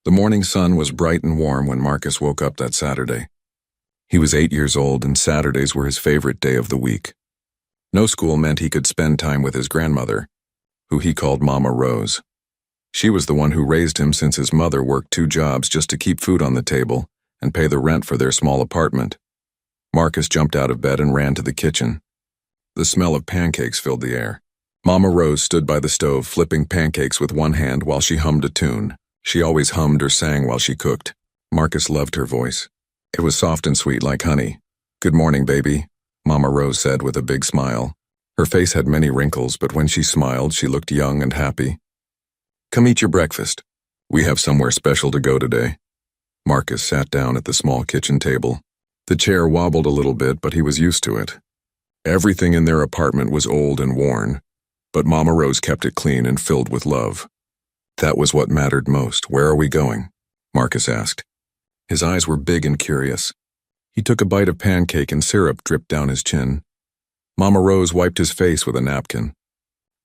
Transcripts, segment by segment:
The morning sun was bright and warm when Marcus woke up that Saturday. He was 8 years old, and Saturdays were his favorite day of the week. No school meant he could spend time with his grandmother, who he called Mama Rose. She was the one who raised him since his mother worked 2 jobs just to keep food on the table and pay the rent for their small apartment. Marcus jumped out of bed and ran to the kitchen. The smell of pancakes filled the air. Mama Rose stood by the stove flipping pancakes with one hand while she hummed a tune. She always hummed or sang while she cooked. Marcus loved her voice. It was soft and sweet like honey. "Good morning, baby," Mama Rose said with a big smile. Her face had many wrinkles, but when she smiled, she looked young and happy. "Come eat your breakfast. We have somewhere special to go today." Marcus sat down at the small kitchen table. The chair wobbled a little bit, but he was used to it. Everything in their apartment was old and worn, but Mama Rose kept it clean and filled with love. That was what mattered most. "Where are we going?" Marcus asked. His eyes were big and curious. He took a bite of pancake and syrup dripped down his chin. Mama Rose wiped his face with a napkin.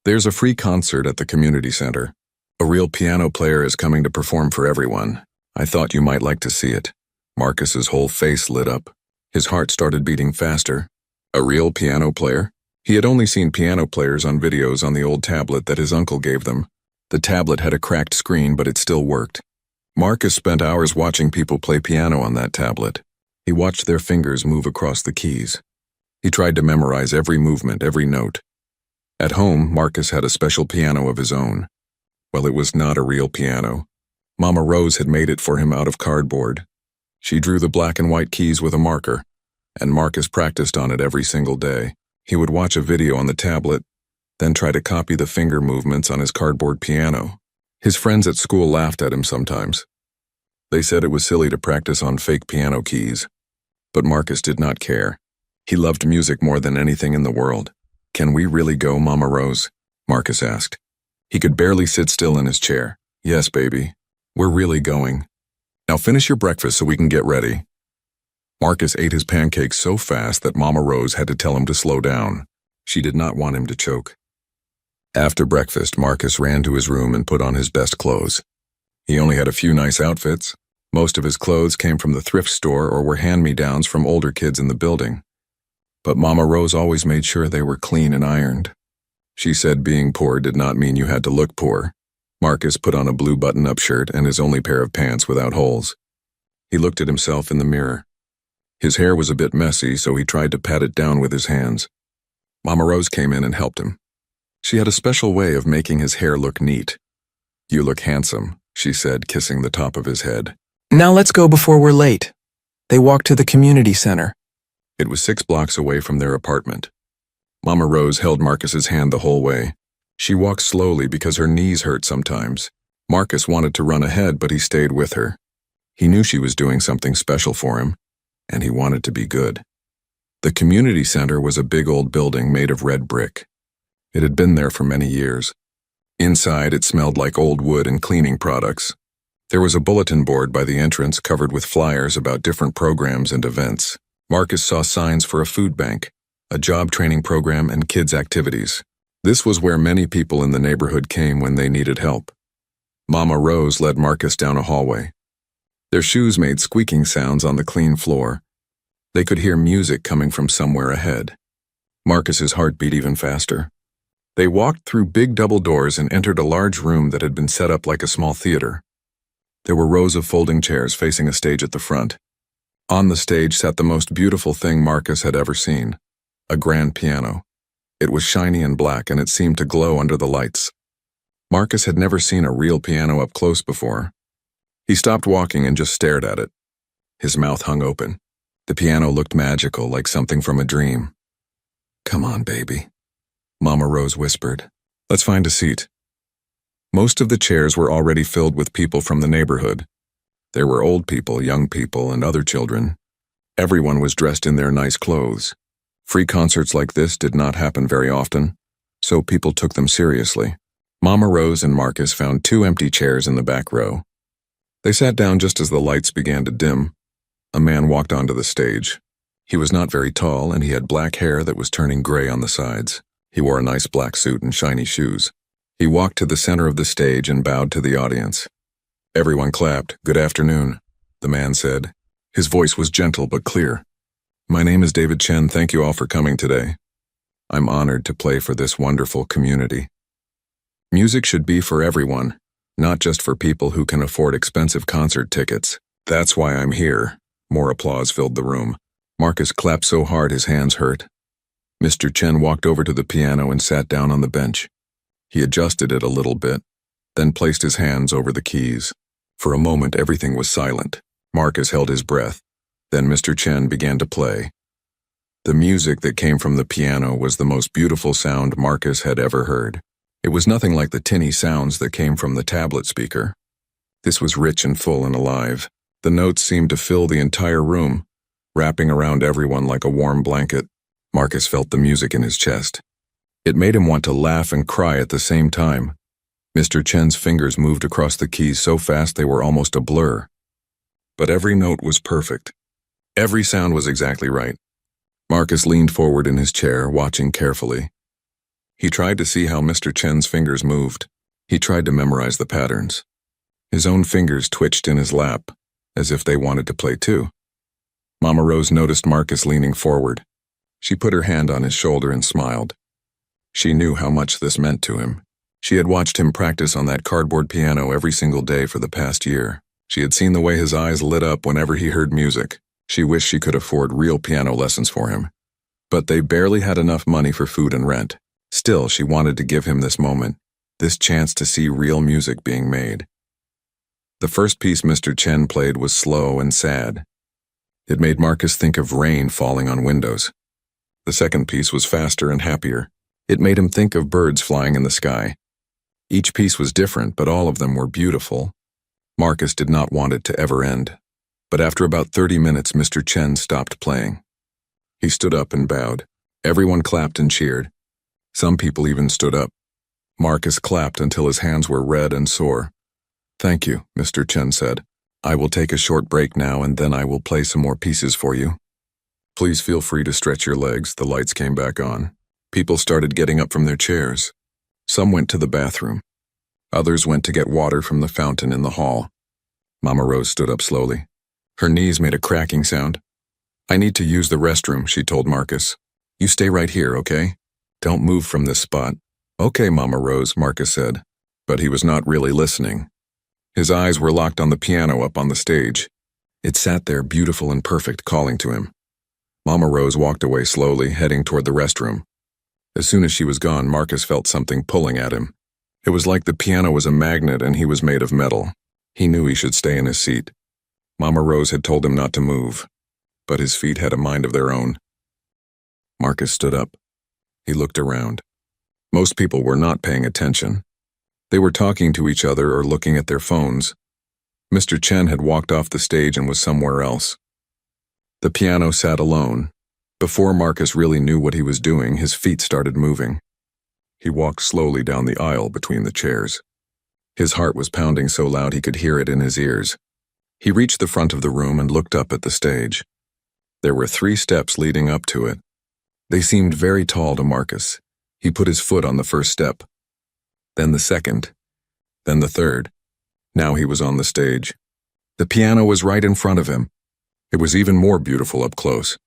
"There's a free concert at the community center. A real piano player is coming to perform for everyone. I thought you might like to see it." Marcus's whole face lit up. His heart started beating faster. A real piano player? He had only seen piano players on videos on the old tablet that his uncle gave them. The tablet had a cracked screen, but it still worked. Marcus spent hours watching people play piano on that tablet. He watched their fingers move across the keys. He tried to memorize every movement, every note. At home, Marcus had a special piano of his own. Well, it was not a real piano. Mama Rose had made it for him out of cardboard. She drew the black and white keys with a marker, and Marcus practiced on it every single day. He would watch a video on the tablet, then try to copy the finger movements on his cardboard piano. His friends at school laughed at him sometimes. They said it was silly to practice on fake piano keys. But Marcus did not care. He loved music more than anything in the world. "Can we really go, Mama Rose?" Marcus asked. He could barely sit still in his chair. "Yes, baby. We're really going. Now finish your breakfast so we can get ready." Marcus ate his pancakes so fast that Mama Rose had to tell him to slow down. She did not want him to choke. After breakfast, Marcus ran to his room and put on his best clothes. He only had a few nice outfits. Most of his clothes came from the thrift store or were hand-me-downs from older kids in the building. But Mama Rose always made sure they were clean and ironed. She said being poor did not mean you had to look poor. Marcus put on a blue button-up shirt and his only pair of pants without holes. He looked at himself in the mirror. His hair was a bit messy, so he tried to pat it down with his hands. Mama Rose came in and helped him. She had a special way of making his hair look neat. "You look handsome," she said, kissing the top of his head. "Now let's go before we're late." They walked to the community center. It was 6 blocks away from their apartment. Mama Rose held Marcus's hand the whole way. She walked slowly because her knees hurt sometimes. Marcus wanted to run ahead, but he stayed with her. He knew she was doing something special for him, and he wanted to be good. The community center was a big old building made of red brick. It had been there for many years. Inside, it smelled like old wood and cleaning products. There was a bulletin board by the entrance covered with flyers about different programs and events. Marcus saw signs for a food bank, a job training program, and kids' activities. This was where many people in the neighborhood came when they needed help. Mama Rose led Marcus down a hallway. Their shoes made squeaking sounds on the clean floor. They could hear music coming from somewhere ahead. Marcus's heart beat even faster. They walked through big double doors and entered a large room that had been set up like a small theater. There were rows of folding chairs facing a stage at the front. On the stage sat the most beautiful thing Marcus had ever seen, a grand piano. It was shiny and black, and it seemed to glow under the lights. Marcus had never seen a real piano up close before. He stopped walking and just stared at it. His mouth hung open. The piano looked magical, like something from a dream. "Come on, baby," Mama Rose whispered. "Let's find a seat." Most of the chairs were already filled with people from the neighborhood. There were old people, young people, and other children. Everyone was dressed in their nice clothes. Free concerts like this did not happen very often, so people took them seriously. Mama Rose and Marcus found 2 empty chairs in the back row. They sat down just as the lights began to dim. A man walked onto the stage. He was not very tall, and he had black hair that was turning gray on the sides. He wore a nice black suit and shiny shoes. He walked to the center of the stage and bowed to the audience. Everyone clapped. "Good afternoon," the man said. His voice was gentle but clear. "My name is David Chen. Thank you all for coming today. I'm honored to play for this wonderful community. Music should be for everyone, not just for people who can afford expensive concert tickets. That's why I'm here." More applause filled the room. Marcus clapped so hard his hands hurt. Mr. Chen walked over to the piano and sat down on the bench. He adjusted it a little bit, then placed his hands over the keys. For a moment, everything was silent. Marcus held his breath. Then Mr. Chen began to play. The music that came from the piano was the most beautiful sound Marcus had ever heard. It was nothing like the tinny sounds that came from the tablet speaker. This was rich and full and alive. The notes seemed to fill the entire room, wrapping around everyone like a warm blanket. Marcus felt the music in his chest. It made him want to laugh and cry at the same time. Mr. Chen's fingers moved across the keys so fast they were almost a blur. But every note was perfect. Every sound was exactly right. Marcus leaned forward in his chair, watching carefully. He tried to see how Mr. Chen's fingers moved. He tried to memorize the patterns. His own fingers twitched in his lap, as if they wanted to play too. Mama Rose noticed Marcus leaning forward. She put her hand on his shoulder and smiled. She knew how much this meant to him. She had watched him practice on that cardboard piano every single day for the past year. She had seen the way his eyes lit up whenever he heard music. She wished she could afford real piano lessons for him. But they barely had enough money for food and rent. Still, she wanted to give him this moment, this chance to see real music being made. The first piece Mr. Chen played was slow and sad. It made Marcus think of rain falling on windows. The second piece was faster and happier. It made him think of birds flying in the sky. Each piece was different, but all of them were beautiful. Marcus did not want it to ever end. But after about 30 minutes, Mr. Chen stopped playing. He stood up and bowed. Everyone clapped and cheered. Some people even stood up. Marcus clapped until his hands were red and sore. "Thank you," Mr. Chen said. "I will take a short break now and then I will play some more pieces for you. Please feel free to stretch your legs." The lights came back on. People started getting up from their chairs. Some went to the bathroom. Others went to get water from the fountain in the hall. Mama Rose stood up slowly. Her knees made a cracking sound. "I need to use the restroom," she told Marcus. "You stay right here, okay? Don't move from this spot." "Okay, Mama Rose," Marcus said. But he was not really listening. His eyes were locked on the piano up on the stage. It sat there, beautiful and perfect, calling to him. Mama Rose walked away slowly, heading toward the restroom. As soon as she was gone, Marcus felt something pulling at him. It was like the piano was a magnet and he was made of metal. He knew he should stay in his seat. Mama Rose had told him not to move, but his feet had a mind of their own. Marcus stood up. He looked around. Most people were not paying attention. They were talking to each other or looking at their phones. Mr. Chen had walked off the stage and was somewhere else. The piano sat alone. Before Marcus really knew what he was doing, his feet started moving. He walked slowly down the aisle between the chairs. His heart was pounding so loud he could hear it in his ears. He reached the front of the room and looked up at the stage. There were 3 steps leading up to it. They seemed very tall to Marcus. He put his foot on the first step, then the second, then the third. Now he was on the stage. The piano was right in front of him. It was even more beautiful up close.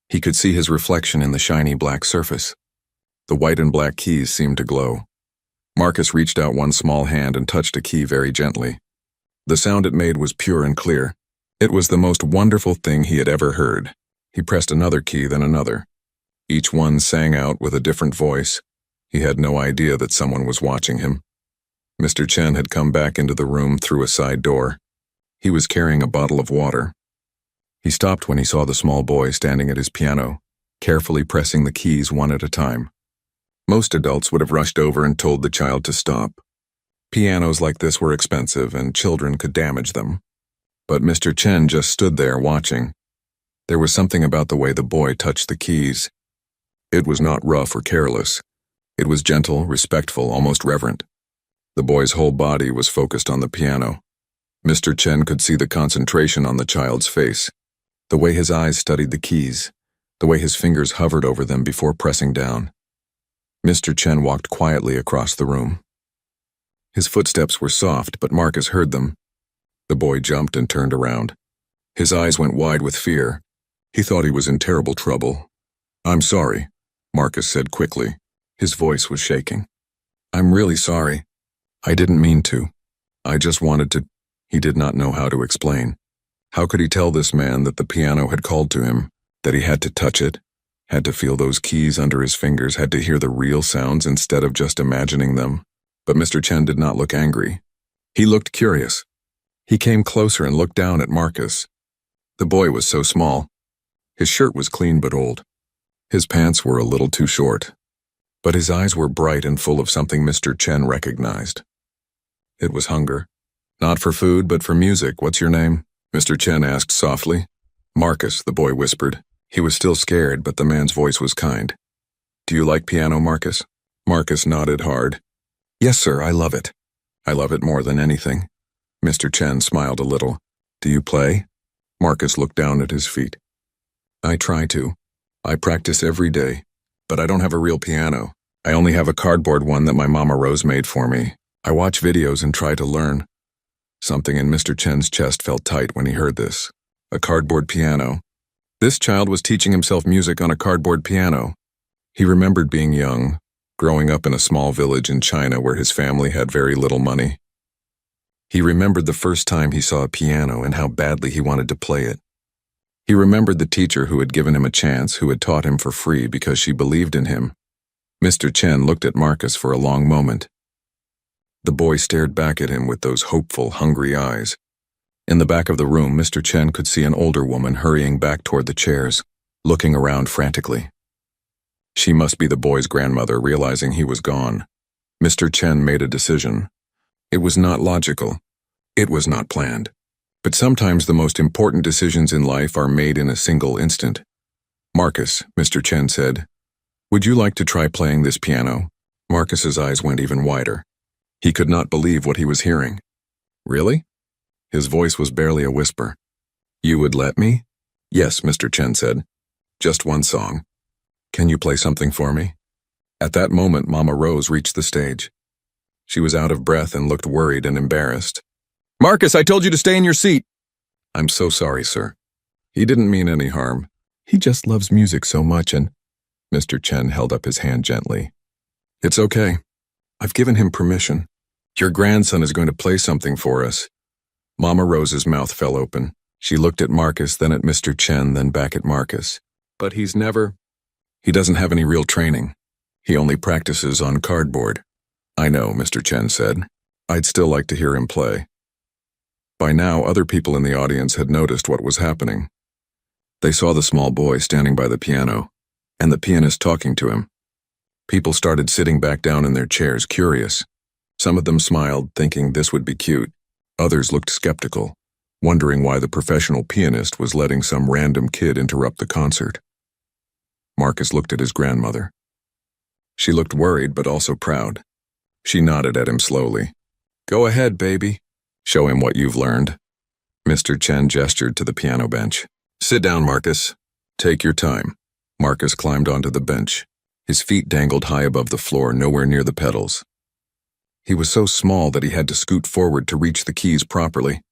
He could see his reflection in the shiny black surface. The white and black keys seemed to glow. Marcus reached out one small hand and touched a key very gently. The sound it made was pure and clear. It was the most wonderful thing he had ever heard. He pressed another key, then another. Each one sang out with a different voice. He had no idea that someone was watching him. Mr. Chen had come back into the room through a side door. He was carrying a bottle of water. He stopped when he saw the small boy standing at his piano, carefully pressing the keys one at a time. Most adults would have rushed over and told the child to stop. Pianos like this were expensive and children could damage them. But Mr. Chen just stood there watching. There was something about the way the boy touched the keys. It was not rough or careless. It was gentle, respectful, almost reverent. The boy's whole body was focused on the piano. Mr. Chen could see the concentration on the child's face, the way his eyes studied the keys, the way his fingers hovered over them before pressing down. Mr. Chen walked quietly across the room. His footsteps were soft, but Marcus heard them. The boy jumped and turned around. His eyes went wide with fear. He thought he was in terrible trouble. "I'm sorry," Marcus said quickly. His voice was shaking. "I'm really sorry. I didn't mean to. I just wanted to—" He did not know how to explain. How could he tell this man that the piano had called to him, that he had to touch it, had to feel those keys under his fingers, had to hear the real sounds instead of just imagining them? But Mr. Chen did not look angry. He looked curious. He came closer and looked down at Marcus. The boy was so small. His shirt was clean but old. His pants were a little too short. But his eyes were bright and full of something Mr. Chen recognized. It was hunger. "Not for food, but for music. What's your name?" Mr. Chen asked softly. "Marcus," the boy whispered. He was still scared, but the man's voice was kind. "Do you like piano, Marcus?" Marcus nodded hard. "Yes, sir, I love it. I love it more than anything." Mr. Chen smiled a little. "Do you play?" Marcus looked down at his feet. "I try to. I practice every day, but I don't have a real piano. I only have a cardboard one that my Mama Rose made for me. I watch videos and try to learn." Something in Mr. Chen's chest felt tight when he heard this. A cardboard piano. This child was teaching himself music on a cardboard piano. He remembered being young, growing up in a small village in China where his family had very little money. He remembered the first time he saw a piano and how badly he wanted to play it. He remembered the teacher who had given him a chance, who had taught him for free because she believed in him. Mr. Chen looked at Marcus for a long moment. The boy stared back at him with those hopeful, hungry eyes. In the back of the room, Mr. Chen could see an older woman hurrying back toward the chairs, looking around frantically. She must be the boy's grandmother, realizing he was gone. Mr. Chen made a decision. It was not logical. It was not planned. But sometimes the most important decisions in life are made in a single instant. "Marcus," Mr. Chen said, "would you like to try playing this piano?" Marcus's eyes went even wider. He could not believe what he was hearing. "Really?" His voice was barely a whisper. "You would let me?" "Yes," Mr. Chen said. "Just one song. Can you play something for me?" At that moment, Mama Rose reached the stage. She was out of breath and looked worried and embarrassed. "Marcus, I told you to stay in your seat." "I'm so sorry, sir. He didn't mean any harm. He just loves music so much and—" Mr. Chen held up his hand gently. "It's okay. I've given him permission. Your grandson is going to play something for us." Mama Rose's mouth fell open. She looked at Marcus, then at Mr. Chen, then back at Marcus. "But he doesn't have any real training. He only practices on cardboard." "I know," Mr. Chen said. "I'd still like to hear him play." By now, other people in the audience had noticed what was happening. They saw the small boy standing by the piano, and the pianist talking to him. People started sitting back down in their chairs, curious. Some of them smiled, thinking this would be cute. Others looked skeptical, wondering why the professional pianist was letting some random kid interrupt the concert. Marcus looked at his grandmother. She looked worried but also proud. She nodded at him slowly. "Go ahead, baby. Show him what you've learned." Mr. Chen gestured to the piano bench. "Sit down, Marcus. Take your time." Marcus climbed onto the bench. His feet dangled high above the floor, nowhere near the pedals. He was so small that he had to scoot forward to reach the keys properly.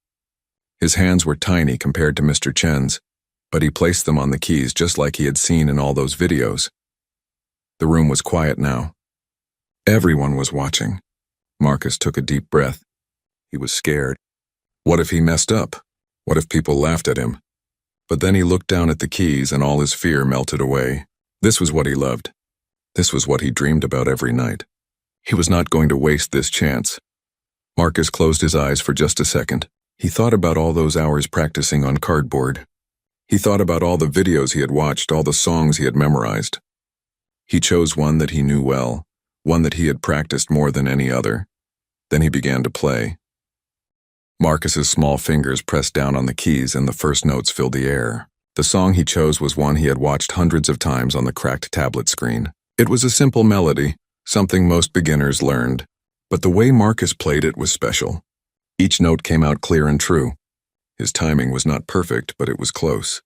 His hands were tiny compared to Mr. Chen's, but he placed them on the keys just like he had seen in all those videos. The room was quiet now. Everyone was watching. Marcus took a deep breath. He was scared. What if he messed up? What if people laughed at him? But then he looked down at the keys and all his fear melted away. This was what he loved. This was what he dreamed about every night. He was not going to waste this chance. Marcus closed his eyes for just a second. He thought about all those hours practicing on cardboard. He thought about all the videos he had watched, all the songs he had memorized. He chose one that he knew well, one that he had practiced more than any other. Then he began to play. Marcus's small fingers pressed down on the keys and the first notes filled the air. The song he chose was one he had watched hundreds of times on the cracked tablet screen. It was a simple melody, something most beginners learned, but the way Marcus played it was special. Each note came out clear and true. His timing was not perfect, but it was close.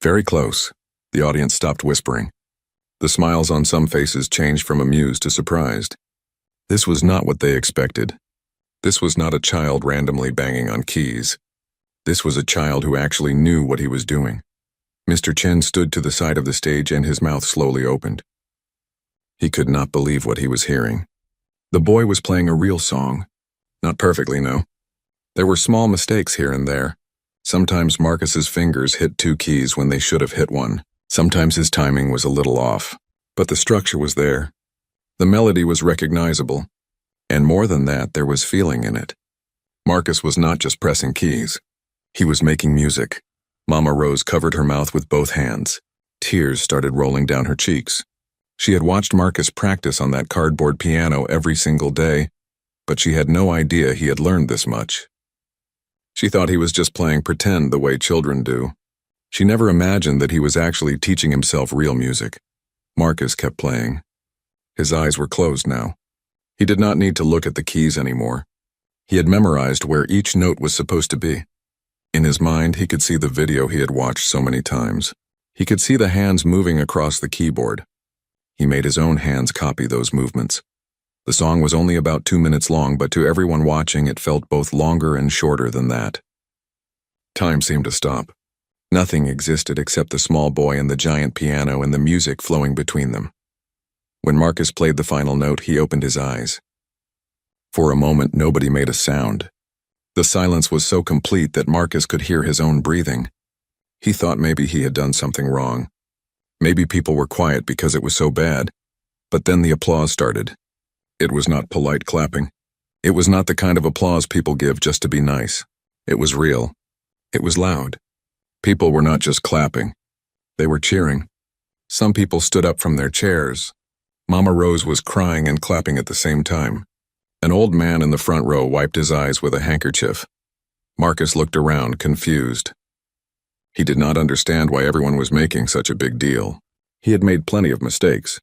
Very close. The audience stopped whispering. The smiles on some faces changed from amused to surprised. This was not what they expected. This was not a child randomly banging on keys. This was a child who actually knew what he was doing. Mr. Chen stood to the side of the stage and his mouth slowly opened. He could not believe what he was hearing. The boy was playing a real song. Not perfectly, no. There were small mistakes here and there. Sometimes Marcus's fingers hit two keys when they should have hit one. Sometimes his timing was a little off. But the structure was there. The melody was recognizable. And more than that, there was feeling in it. Marcus was not just pressing keys. He was making music. Mama Rose covered her mouth with both hands. Tears started rolling down her cheeks. She had watched Marcus practice on that cardboard piano every single day, but she had no idea he had learned this much. She thought he was just playing pretend the way children do. She never imagined that he was actually teaching himself real music. Marcus kept playing. His eyes were closed now. He did not need to look at the keys anymore. He had memorized where each note was supposed to be. In his mind, he could see the video he had watched so many times. He could see the hands moving across the keyboard. He made his own hands copy those movements. The song was only about 2 minutes long, but to everyone watching, it felt both longer and shorter than that. Time seemed to stop. Nothing existed except the small boy and the giant piano and the music flowing between them. When Marcus played the final note, he opened his eyes. For a moment, nobody made a sound. The silence was so complete that Marcus could hear his own breathing. He thought maybe he had done something wrong. Maybe people were quiet because it was so bad. But then the applause started. It was not polite clapping. It was not the kind of applause people give just to be nice. It was real. It was loud. People were not just clapping. They were cheering. Some people stood up from their chairs. Mama Rose was crying and clapping at the same time. An old man in the front row wiped his eyes with a handkerchief. Marcus looked around, confused. He did not understand why everyone was making such a big deal. He had made plenty of mistakes.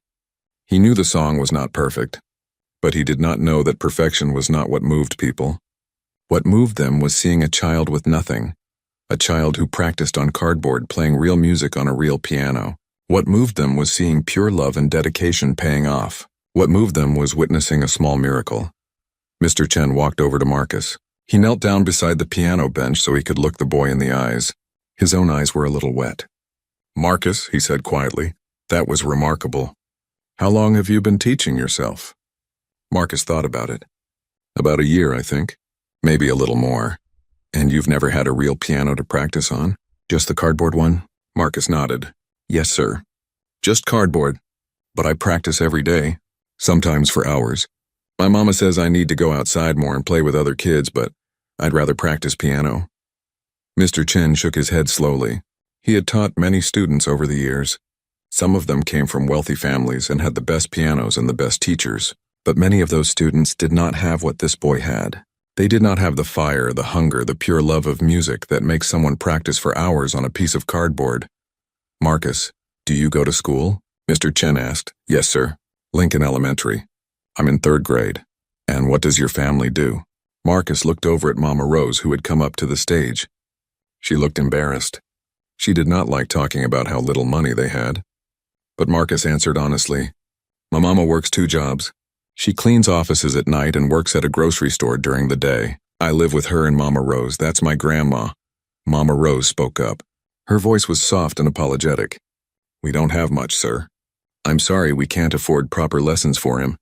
He knew the song was not perfect, but he did not know that perfection was not what moved people. What moved them was seeing a child with nothing, a child who practiced on cardboard playing real music on a real piano. What moved them was seeing pure love and dedication paying off. What moved them was witnessing a small miracle. Mr. Chen walked over to Marcus. He knelt down beside the piano bench so he could look the boy in the eyes. His own eyes were a little wet. "Marcus," he said quietly, "that was remarkable. How long have you been teaching yourself?" Marcus thought about it. "About a year, I think. Maybe a little more. And you've never had a real piano to practice on? Just the cardboard one?" Marcus nodded. "Yes, sir. Just cardboard. But I practice every day, sometimes for hours. My mama says I need to go outside more and play with other kids, but I'd rather practice piano." Mr. Chen shook his head slowly. He had taught many students over the years. Some of them came from wealthy families and had the best pianos and the best teachers, but many of those students did not have what this boy had. They did not have the fire, the hunger, the pure love of music that makes someone practice for hours on a piece of cardboard. "Marcus, do you go to school?" Mr. Chen asked. "Yes, sir. Lincoln Elementary. I'm in 3rd grade. And what does your family do?" Marcus looked over at Mama Rose, who had come up to the stage. She looked embarrassed. She did not like talking about how little money they had. But Marcus answered honestly, "My mama works 2 jobs. She cleans offices at night and works at a grocery store during the day. I live with her and Mama Rose. That's my grandma." Mama Rose spoke up. Her voice was soft and apologetic. "We don't have much, sir. I'm sorry we can't afford proper lessons for him.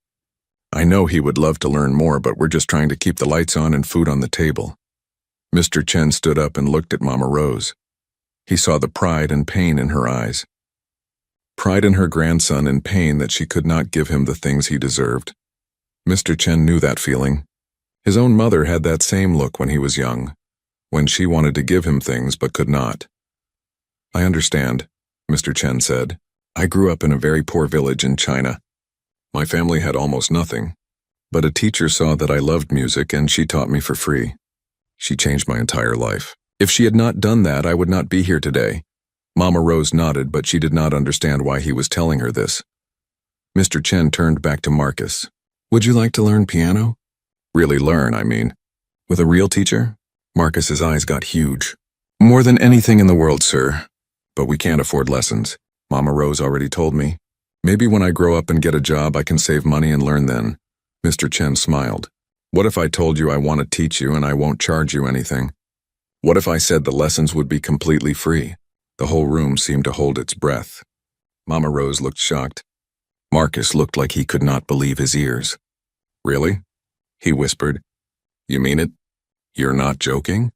I know he would love to learn more, but we're just trying to keep the lights on and food on the table." Mr. Chen stood up and looked at Mama Rose. He saw the pride and pain in her eyes. Pride in her grandson and pain that she could not give him the things he deserved. Mr. Chen knew that feeling. His own mother had that same look when he was young, when she wanted to give him things but could not. "I understand," Mr. Chen said. "I grew up in a very poor village in China. My family had almost nothing, but a teacher saw that I loved music and she taught me for free. She changed my entire life. If she had not done that, I would not be here today." Mama Rose nodded, but she did not understand why he was telling her this. Mr. Chen turned back to Marcus. "Would you like to learn piano?" "Really learn, I mean. With a real teacher?" Marcus's eyes got huge. "More than anything in the world, sir. But we can't afford lessons. Mama Rose already told me. Maybe when I grow up and get a job, I can save money and learn then." Mr. Chen smiled. "What if I told you I want to teach you and I won't charge you anything?" What if I said the lessons would be completely free? The whole room seemed to hold its breath. Mama Rose looked shocked. Marcus looked like he could not believe his ears. Really? He whispered. You mean it? You're not joking?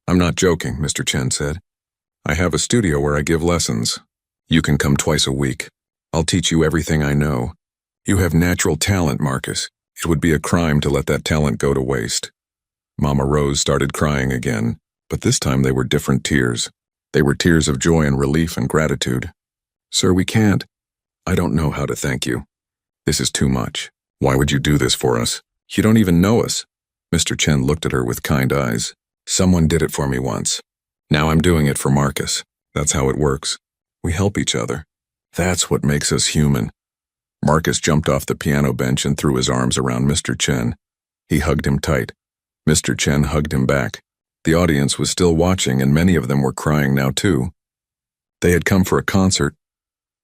I'm not joking, Mr. Chen said. I have a studio where I give lessons. You can come twice a week. I'll teach you everything I know. You have natural talent, Marcus. It would be a crime to let that talent go to waste. Mama Rose started crying again, but this time they were different tears. They were tears of joy and relief and gratitude. Sir, we can't. I don't know how to thank you. This is too much. Why would you do this for us? You don't even know us. Mr. Chen looked at her with kind eyes. Someone did it for me once. Now I'm doing it for Marcus. That's how it works. We help each other. That's what makes us human. Marcus jumped off the piano bench and threw his arms around Mr. Chen. He hugged him tight. Mr. Chen hugged him back. The audience was still watching, and many of them were crying now too. They had come for a concert,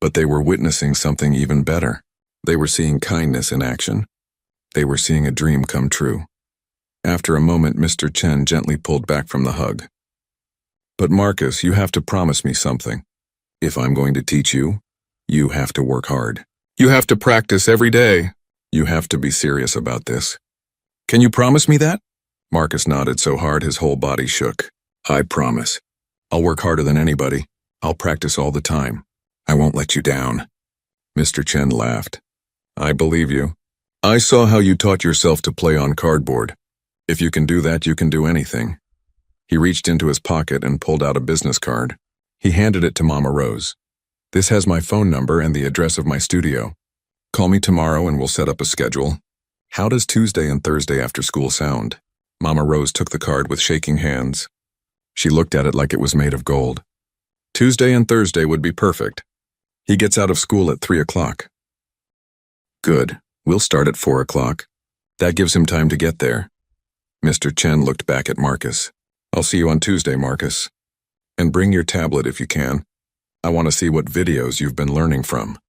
but they were witnessing something even better. They were seeing kindness in action. They were seeing a dream come true. After a moment, Mr. Chen gently pulled back from the hug. But Marcus, you have to promise me something. If I'm going to teach you, you have to work hard. You have to practice every day. You have to be serious about this. Can you promise me that? Marcus nodded so hard his whole body shook. I promise. I'll work harder than anybody. I'll practice all the time. I won't let you down. Mr. Chen laughed. I believe you. I saw how you taught yourself to play on cardboard. If you can do that, you can do anything. He reached into his pocket and pulled out a business card. He handed it to Mama Rose. This has my phone number and the address of my studio. Call me tomorrow and we'll set up a schedule. How does Tuesday and Thursday after school sound? Mama Rose took the card with shaking hands. She looked at it like it was made of gold. Tuesday and Thursday would be perfect. He gets out of school at 3 o'clock. Good. We'll start at 4 o'clock. That gives him time to get there. Mr. Chen looked back at Marcus. I'll see you on Tuesday, Marcus. And bring your tablet if you can. I want to see what videos you've been learning from.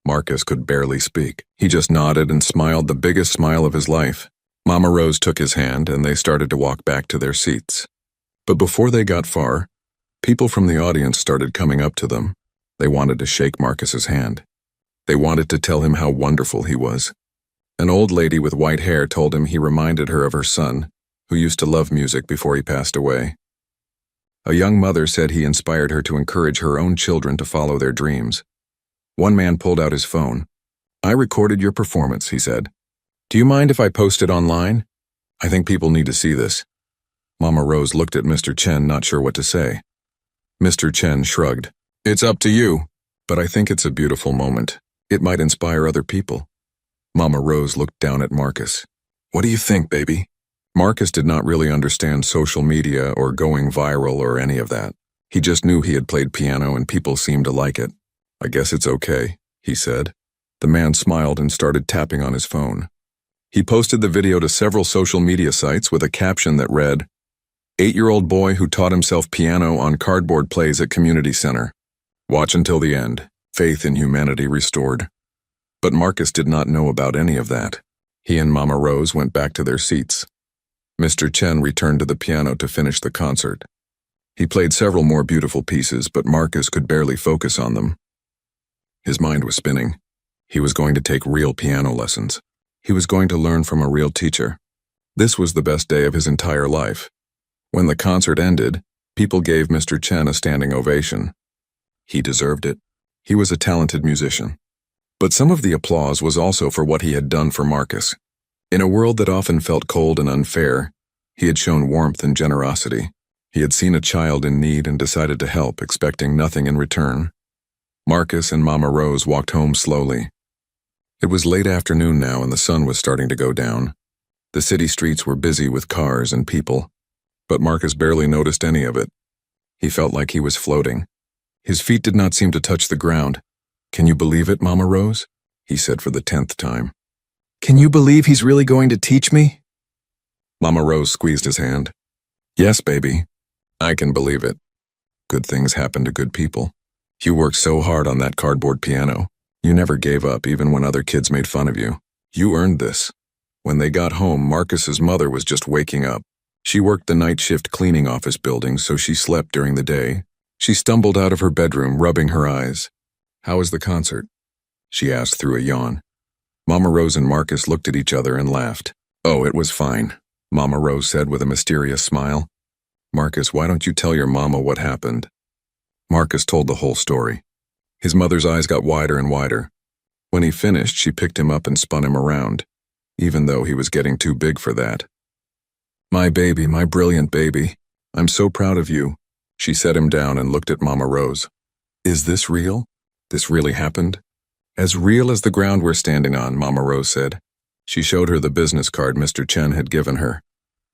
Marcus could barely speak. He just nodded and smiled the biggest smile of his life. Mama Rose took his hand and they started to walk back to their seats. But before they got far, people from the audience started coming up to them. They wanted to shake Marcus's hand. They wanted to tell him how wonderful he was. An old lady with white hair told him he reminded her of her son, who used to love music before he passed away. A young mother said he inspired her to encourage her own children to follow their dreams. One man pulled out his phone. I recorded your performance, he said. Do you mind if I post it online? I think people need to see this. Mama Rose looked at Mr. Chen, not sure what to say. Mr. Chen shrugged. It's up to you, but I think it's a beautiful moment. It might inspire other people. Mama Rose looked down at Marcus. What do you think, baby? Marcus did not really understand social media or going viral or any of that. He just knew he had played piano and people seemed to like it. I guess it's okay, he said. The man smiled and started tapping on his phone. He posted the video to several social media sites with a caption that read, 8-year-old boy who taught himself piano on cardboard plays at community center. Watch until the end. Faith in humanity restored. But Marcus did not know about any of that. He and Mama Rose went back to their seats. Mr. Chen returned to the piano to finish the concert. He played several more beautiful pieces, but Marcus could barely focus on them. His mind was spinning. He was going to take real piano lessons. He was going to learn from a real teacher. This was the best day of his entire life. When the concert ended, people gave Mr. Chen a standing ovation. He deserved it. He was a talented musician. But some of the applause was also for what he had done for Marcus. In a world that often felt cold and unfair, he had shown warmth and generosity. He had seen a child in need and decided to help, expecting nothing in return. Marcus and Mama Rose walked home slowly. It was late afternoon now and the sun was starting to go down. The city streets were busy with cars and people, but Marcus barely noticed any of it. He felt like he was floating. His feet did not seem to touch the ground. Can you believe it, Mama Rose? He said for the 10th time. Can you believe he's really going to teach me? Mama Rose squeezed his hand. Yes, baby. I can believe it. Good things happen to good people. You worked so hard on that cardboard piano. You never gave up even when other kids made fun of you. You earned this. When they got home, Marcus's mother was just waking up. She worked the night shift cleaning office buildings, so she slept during the day. She stumbled out of her bedroom, rubbing her eyes. "How was the concert?" she asked through a yawn. Mama Rose and Marcus looked at each other and laughed. "Oh, it was fine," Mama Rose said with a mysterious smile. "Marcus, why don't you tell your mama what happened?" Marcus told the whole story. His mother's eyes got wider and wider. When he finished, she picked him up and spun him around, even though he was getting too big for that. "My baby, my brilliant baby. I'm so proud of you." She set him down and looked at Mama Rose. "Is this real? This really happened?" "As real as the ground we're standing on," Mama Rose said. She showed her the business card Mr. Chen had given her.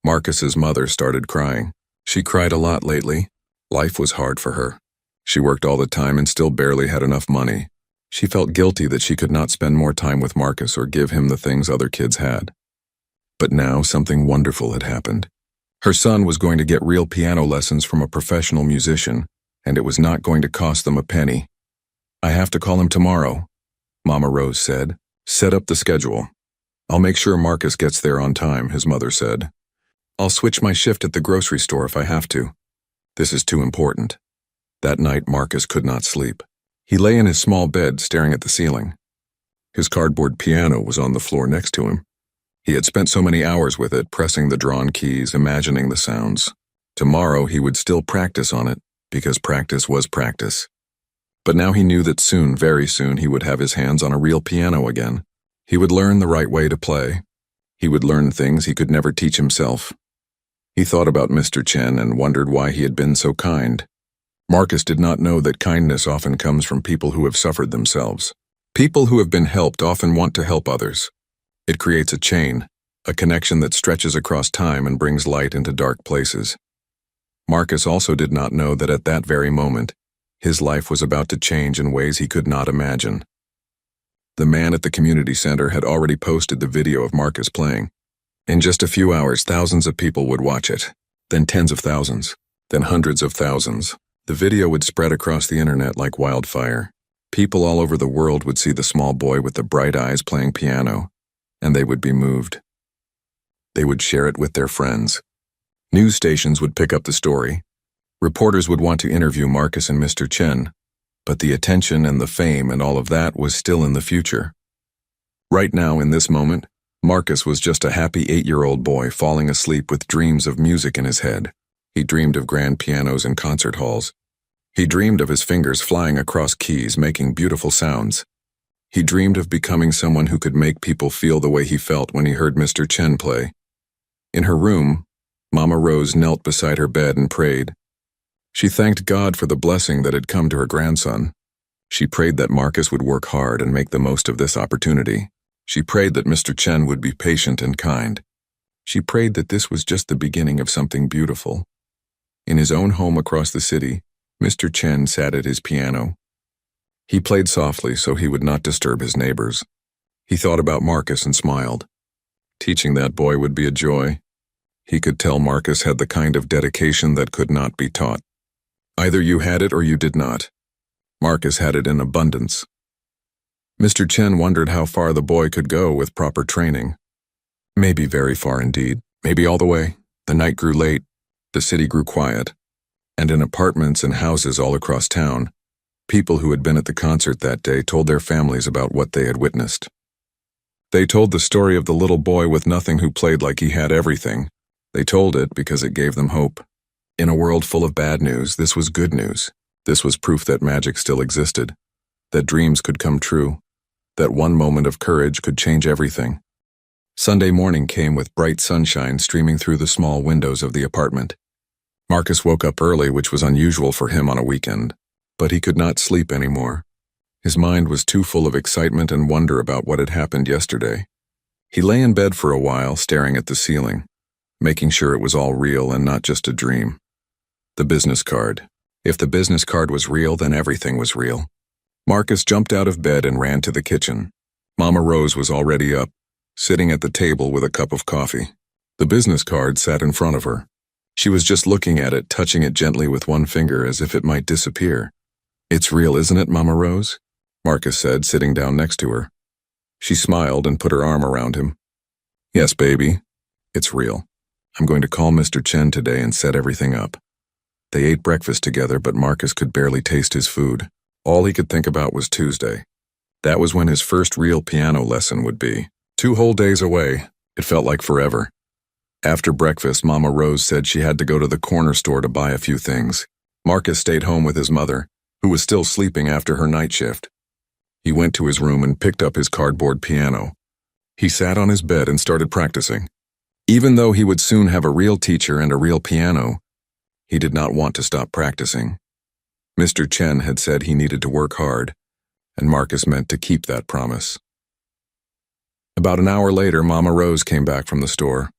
Marcus's mother started crying. She cried a lot lately. Life was hard for her. She worked all the time and still barely had enough money. She felt guilty that she could not spend more time with Marcus or give him the things other kids had. But now something wonderful had happened. Her son was going to get real piano lessons from a professional musician, and it was not going to cost them a penny. "I have to call him tomorrow," Mama Rose said. "Set up the schedule." "I'll make sure Marcus gets there on time," his mother said. "I'll switch my shift at the grocery store if I have to. This is too important." That night, Marcus could not sleep. He lay in his small bed staring at the ceiling. His cardboard piano was on the floor next to him. He had spent so many hours with it, pressing the drawn keys, imagining the sounds. Tomorrow he would still practice on it, because practice was practice. But now he knew that soon, very soon, he would have his hands on a real piano again. He would learn the right way to play. He would learn things he could never teach himself. He thought about Mr. Chen and wondered why he had been so kind. Marcus did not know that kindness often comes from people who have suffered themselves. People who have been helped often want to help others. It creates a chain, a connection that stretches across time and brings light into dark places. Marcus also did not know that at that very moment, his life was about to change in ways he could not imagine. The man at the community center had already posted the video of Marcus playing. In just a few hours, thousands of people would watch it, then tens of thousands, then hundreds of thousands. The video would spread across the internet like wildfire. People all over the world would see the small boy with the bright eyes playing piano, and they would be moved. They would share it with their friends. News stations would pick up the story. Reporters would want to interview Marcus and Mr. Chen, but the attention and the fame and all of that was still in the future. Right now, in this moment, Marcus was just a happy 8-year-old boy falling asleep with dreams of music in his head. He dreamed of grand pianos and concert halls. He dreamed of his fingers flying across keys, making beautiful sounds. He dreamed of becoming someone who could make people feel the way he felt when he heard Mr. Chen play. In her room, Mama Rose knelt beside her bed and prayed. She thanked God for the blessing that had come to her grandson. She prayed that Marcus would work hard and make the most of this opportunity. She prayed that Mr. Chen would be patient and kind. She prayed that this was just the beginning of something beautiful. In his own home across the city, Mr. Chen sat at his piano. He played softly so he would not disturb his neighbors. He thought about Marcus and smiled. Teaching that boy would be a joy. He could tell Marcus had the kind of dedication that could not be taught. Either you had it or you did not. Marcus had it in abundance. Mr. Chen wondered how far the boy could go with proper training. Maybe very far indeed. Maybe all the way. The night grew late. The city grew quiet. And in apartments and houses all across town, people who had been at the concert that day told their families about what they had witnessed. They told the story of the little boy with nothing who played like he had everything. They told it because it gave them hope. In a world full of bad news, this was good news. This was proof that magic still existed, that dreams could come true, that one moment of courage could change everything. Sunday morning came with bright sunshine streaming through the small windows of the apartment. Marcus woke up early, which was unusual for him on a weekend, but he could not sleep anymore. His mind was too full of excitement and wonder about what had happened yesterday. He lay in bed for a while, staring at the ceiling, making sure it was all real and not just a dream. The business card. If the business card was real, then everything was real. Marcus jumped out of bed and ran to the kitchen. Mama Rose was already up, sitting at the table with a cup of coffee. The business card sat in front of her. She was just looking at it, touching it gently with one finger as if it might disappear. "It's real, isn't it, Mama Rose?" Marcus said, sitting down next to her. She smiled and put her arm around him. "Yes, baby, it's real." I'm going to call Mr. Chen today and set everything up. They ate breakfast together, but Marcus could barely taste his food. All he could think about was Tuesday. That was when his first real piano lesson would be. 2 whole days away. It felt like forever. After breakfast, Mama Rose said she had to go to the corner store to buy a few things. Marcus stayed home with his mother, who was still sleeping after her night shift. He went to his room and picked up his cardboard piano. He sat on his bed and started practicing. Even though he would soon have a real teacher and a real piano, he did not want to stop practicing. Mr. Chen had said he needed to work hard, and Marcus meant to keep that promise. About an hour later, Mama Rose came back from the store.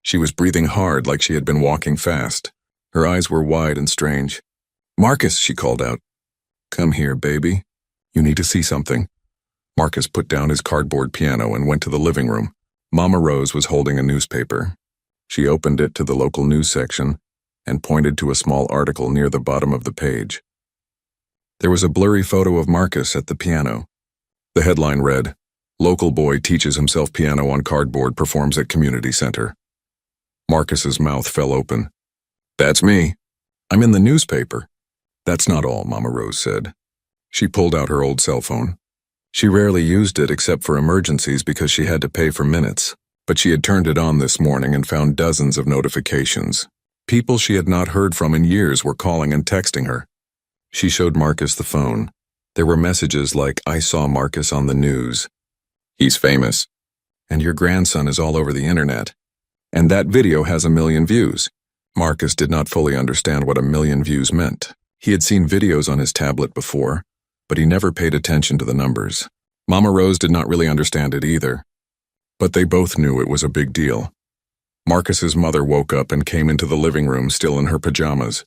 She was breathing hard like she had been walking fast. Her eyes were wide and strange. "Marcus," she called out. "Come here, baby. You need to see something." Marcus put down his cardboard piano and went to the living room. Mama Rose was holding a newspaper. She opened it to the local news section and pointed to a small article near the bottom of the page. There was a blurry photo of Marcus at the piano. The headline read, "Local boy teaches himself piano on cardboard, performs at community center." Marcus's mouth fell open. "That's me. I'm in the newspaper." "That's not all," Mama Rose said. She pulled out her old cell phone. She rarely used it except for emergencies because she had to pay for minutes, but she had turned it on this morning and found dozens of notifications. People she had not heard from in years were calling and texting her. She showed Marcus the phone. There were messages like, "I saw Marcus on the news. He's famous. And your grandson is all over the internet. And that video has 1 million views." Marcus did not fully understand what 1 million views meant. He had seen videos on his tablet before, but he never paid attention to the numbers. Mama Rose did not really understand it either. But they both knew it was a big deal. Marcus's mother woke up and came into the living room still in her pajamas.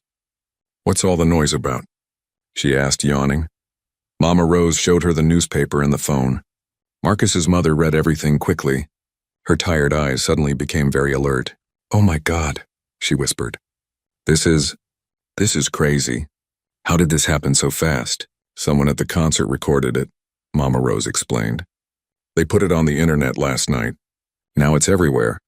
"What's all the noise about?" she asked, yawning. Mama Rose showed her the newspaper and the phone. Marcus's mother read everything quickly. Her tired eyes suddenly became very alert. "Oh my God," she whispered. This is crazy. How did this happen so fast?" "Someone at the concert recorded it," Mama Rose explained. "They put it on the internet last night. Now it's everywhere."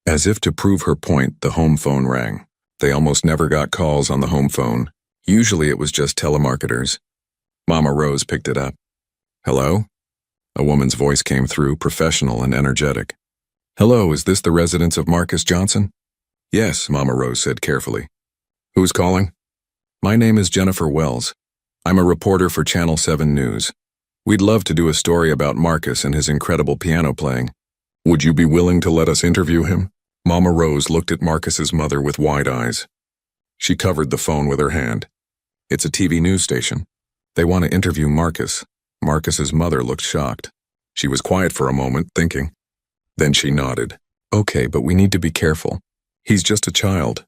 As if to prove her point, the home phone rang. They almost never got calls on the home phone. Usually it was just telemarketers. Mama Rose picked it up. "Hello?" A woman's voice came through, professional and energetic. "Hello, is this the residence of Marcus Johnson?" "Yes," Mama Rose said carefully. "Who's calling?" "My name is Jennifer Wells. I'm a reporter for Channel 7 News. We'd love to do a story about Marcus and his incredible piano playing. Would you be willing to let us interview him?" Mama Rose looked at Marcus's mother with wide eyes. She covered the phone with her hand. "It's a TV news station. They want to interview Marcus." Marcus's mother looked shocked. She was quiet for a moment, thinking. Then she nodded. "Okay, but we need to be careful. He's just a child."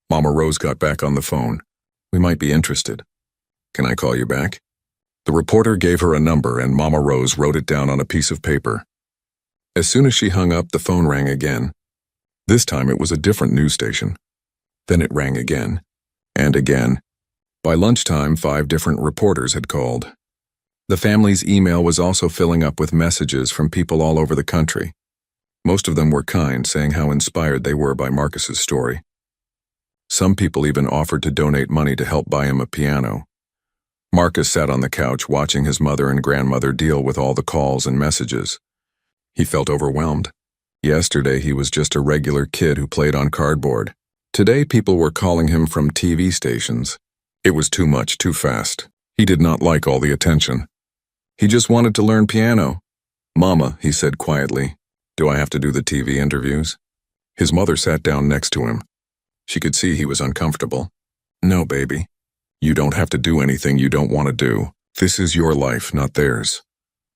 Mama Rose got back on the phone. "We might be interested. Can I call you back?" The reporter gave her a number and Mama Rose wrote it down on a piece of paper. As soon as she hung up, the phone rang again. This time it was a different news station. Then it rang again. And again. By lunchtime, 5 different reporters had called. The family's email was also filling up with messages from people all over the country. Most of them were kind, saying how inspired they were by Marcus's story. Some people even offered to donate money to help buy him a piano. Marcus sat on the couch watching his mother and grandmother deal with all the calls and messages. He felt overwhelmed. Yesterday he was just a regular kid who played on cardboard. Today people were calling him from TV stations. It was too much, too fast. He did not like all the attention. He just wanted to learn piano. "Mama," he said quietly, "do I have to do the TV interviews?" His mother sat down next to him. She could see he was uncomfortable. "No, baby. You don't have to do anything you don't want to do. This is your life, not theirs."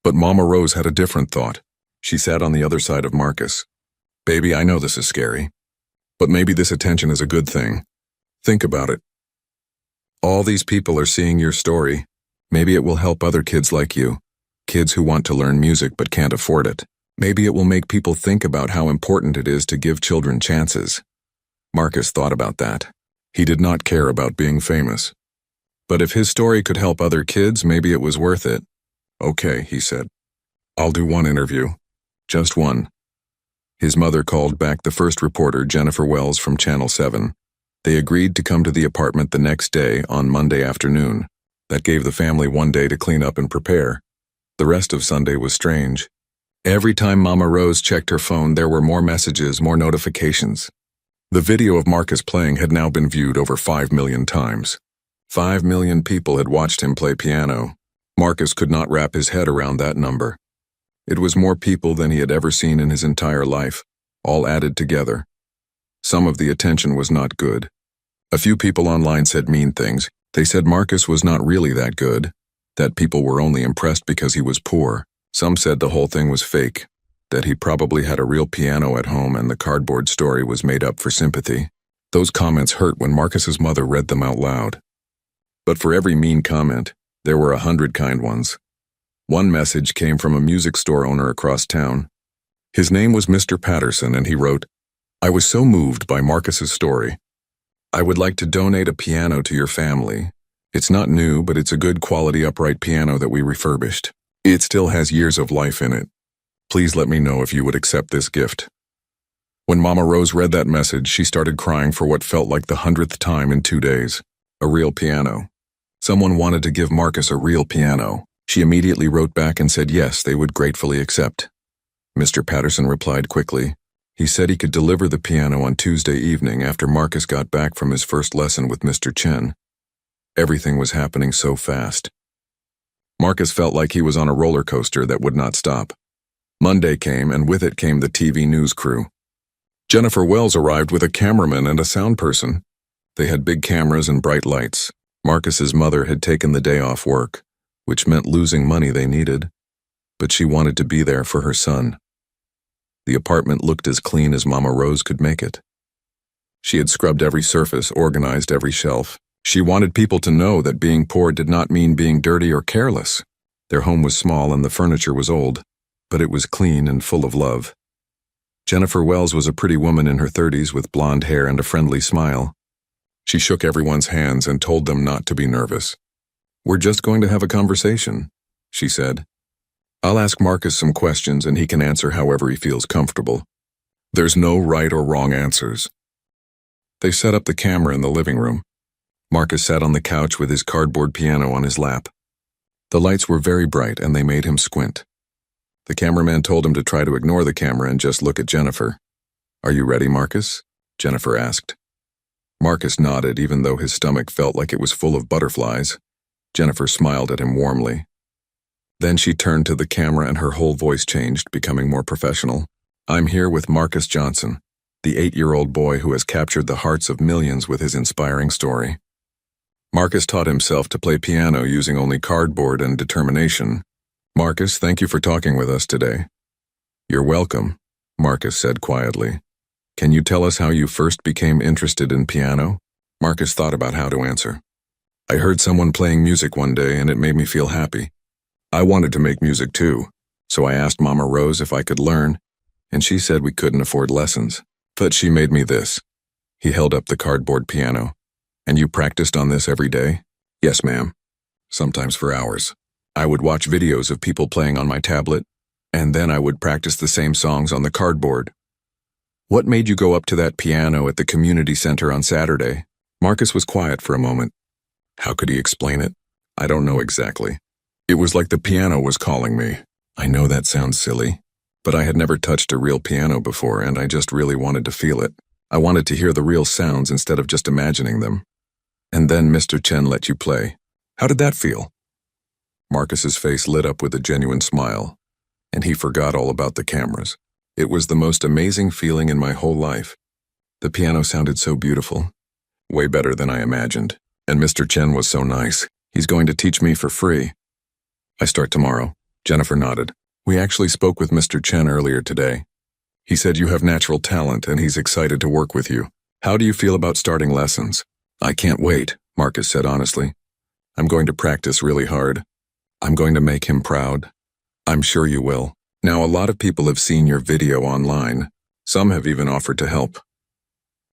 But Mama Rose had a different thought. She sat on the other side of Marcus. "Baby, I know this is scary. But maybe this attention is a good thing. Think about it. All these people are seeing your story. Maybe it will help other kids like you. Kids who want to learn music but can't afford it. Maybe it will make people think about how important it is to give children chances." Marcus thought about that. He did not care about being famous. But if his story could help other kids, maybe it was worth it. "Okay," he said. "I'll do one interview. Just one." His mother called back the first reporter, Jennifer Wells from Channel 7. They agreed to come to the apartment the next day on Monday afternoon. That gave the family one day to clean up and prepare. The rest of Sunday was strange. Every time Mama Rose checked her phone, there were more messages, more notifications. The video of Marcus playing had now been viewed over 5 million times. 5 million people had watched him play piano. Marcus could not wrap his head around that number. It was more people than he had ever seen in his entire life, all added together. Some of the attention was not good. A few people online said mean things. They said Marcus was not really that good, that people were only impressed because he was poor. Some said the whole thing was fake, that he probably had a real piano at home and the cardboard story was made up for sympathy. Those comments hurt when Marcus's mother read them out loud. But for every mean comment, there were 100 kind ones. One message came from a music store owner across town. His name was Mr. Patterson, and he wrote, "I was so moved by Marcus's story. I would like to donate a piano to your family. It's not new, but it's a good quality upright piano that we refurbished. It still has years of life in it. Please let me know if you would accept this gift." When Mama Rose read that message, she started crying for what felt like the 100th time in 2 days. A real piano. Someone wanted to give Marcus a real piano. She immediately wrote back and said yes, they would gratefully accept. Mr. Patterson replied quickly. He said he could deliver the piano on Tuesday evening after Marcus got back from his first lesson with Mr. Chen. Everything was happening so fast. Marcus felt like he was on a roller coaster that would not stop. Monday came, and with it came the TV news crew. Jennifer Wells arrived with a cameraman and a sound person. They had big cameras and bright lights. Marcus's mother had taken the day off work, which meant losing money they needed, but she wanted to be there for her son. The apartment looked as clean as Mama Rose could make it. She had scrubbed every surface, organized every shelf. She wanted people to know that being poor did not mean being dirty or careless. Their home was small and the furniture was old, but it was clean and full of love. Jennifer Wells was a pretty woman in her 30s with blonde hair and a friendly smile. She shook everyone's hands and told them not to be nervous. "We're just going to have a conversation," she said. "I'll ask Marcus some questions and he can answer however he feels comfortable. There's no right or wrong answers." They set up the camera in the living room. Marcus sat on the couch with his cardboard piano on his lap. The lights were very bright and they made him squint. The cameraman told him to try to ignore the camera and just look at Jennifer. "Are you ready, Marcus?" Jennifer asked. Marcus nodded, even though his stomach felt like it was full of butterflies. Jennifer smiled at him warmly. Then she turned to the camera and her whole voice changed, becoming more professional. "I'm here with Marcus Johnson, the 8-year-old boy who has captured the hearts of millions with his inspiring story." Marcus taught himself to play piano using only cardboard and determination. "Marcus, thank you for talking with us today." "You're welcome," Marcus said quietly. "Can you tell us how you first became interested in piano?" Marcus thought about how to answer. "I heard someone playing music one day and it made me feel happy. I wanted to make music too, so I asked Mama Rose if I could learn, and she said we couldn't afford lessons. But she made me this." He held up the cardboard piano. "And you practiced on this every day?" "Yes, ma'am. Sometimes for hours. I would watch videos of people playing on my tablet, and then I would practice the same songs on the cardboard." "What made you go up to that piano at the community center on Saturday?" Marcus was quiet for a moment. How could he explain it? "I don't know exactly. It was like the piano was calling me. I know that sounds silly, but I had never touched a real piano before and I just really wanted to feel it. I wanted to hear the real sounds instead of just imagining them. And then Mr. Chen let you play. How did that feel?" Marcus's face lit up with a genuine smile, and he forgot all about the cameras. "It was the most amazing feeling in my whole life. The piano sounded so beautiful, way better than I imagined. And Mr. Chen was so nice. He's going to teach me for free." "I start tomorrow." Jennifer nodded. "We actually spoke with Mr. Chen earlier today. He said you have natural talent and he's excited to work with you. How do you feel about starting lessons?" "I can't wait," Marcus said honestly. "I'm going to practice really hard. I'm going to make him proud." "I'm sure you will. Now, a lot of people have seen your video online. Some have even offered to help.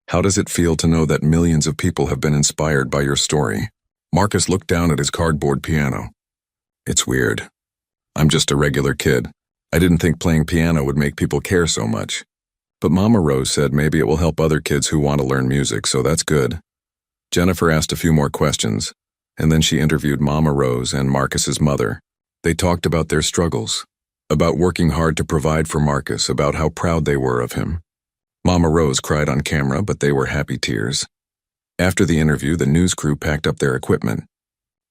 How does it feel to know that millions of people have been inspired by your story?" Marcus looked down at his cardboard piano. "It's weird. I'm just a regular kid. I didn't think playing piano would make people care so much. But Mama Rose said maybe it will help other kids who want to learn music, so that's good. Jennifer asked a few more questions, and then she interviewed Mama Rose and Marcus's mother. They talked about their struggles, about working hard to provide for Marcus, about how proud they were of him. Mama Rose cried on camera, but they were happy tears. After the interview, the news crew packed up their equipment.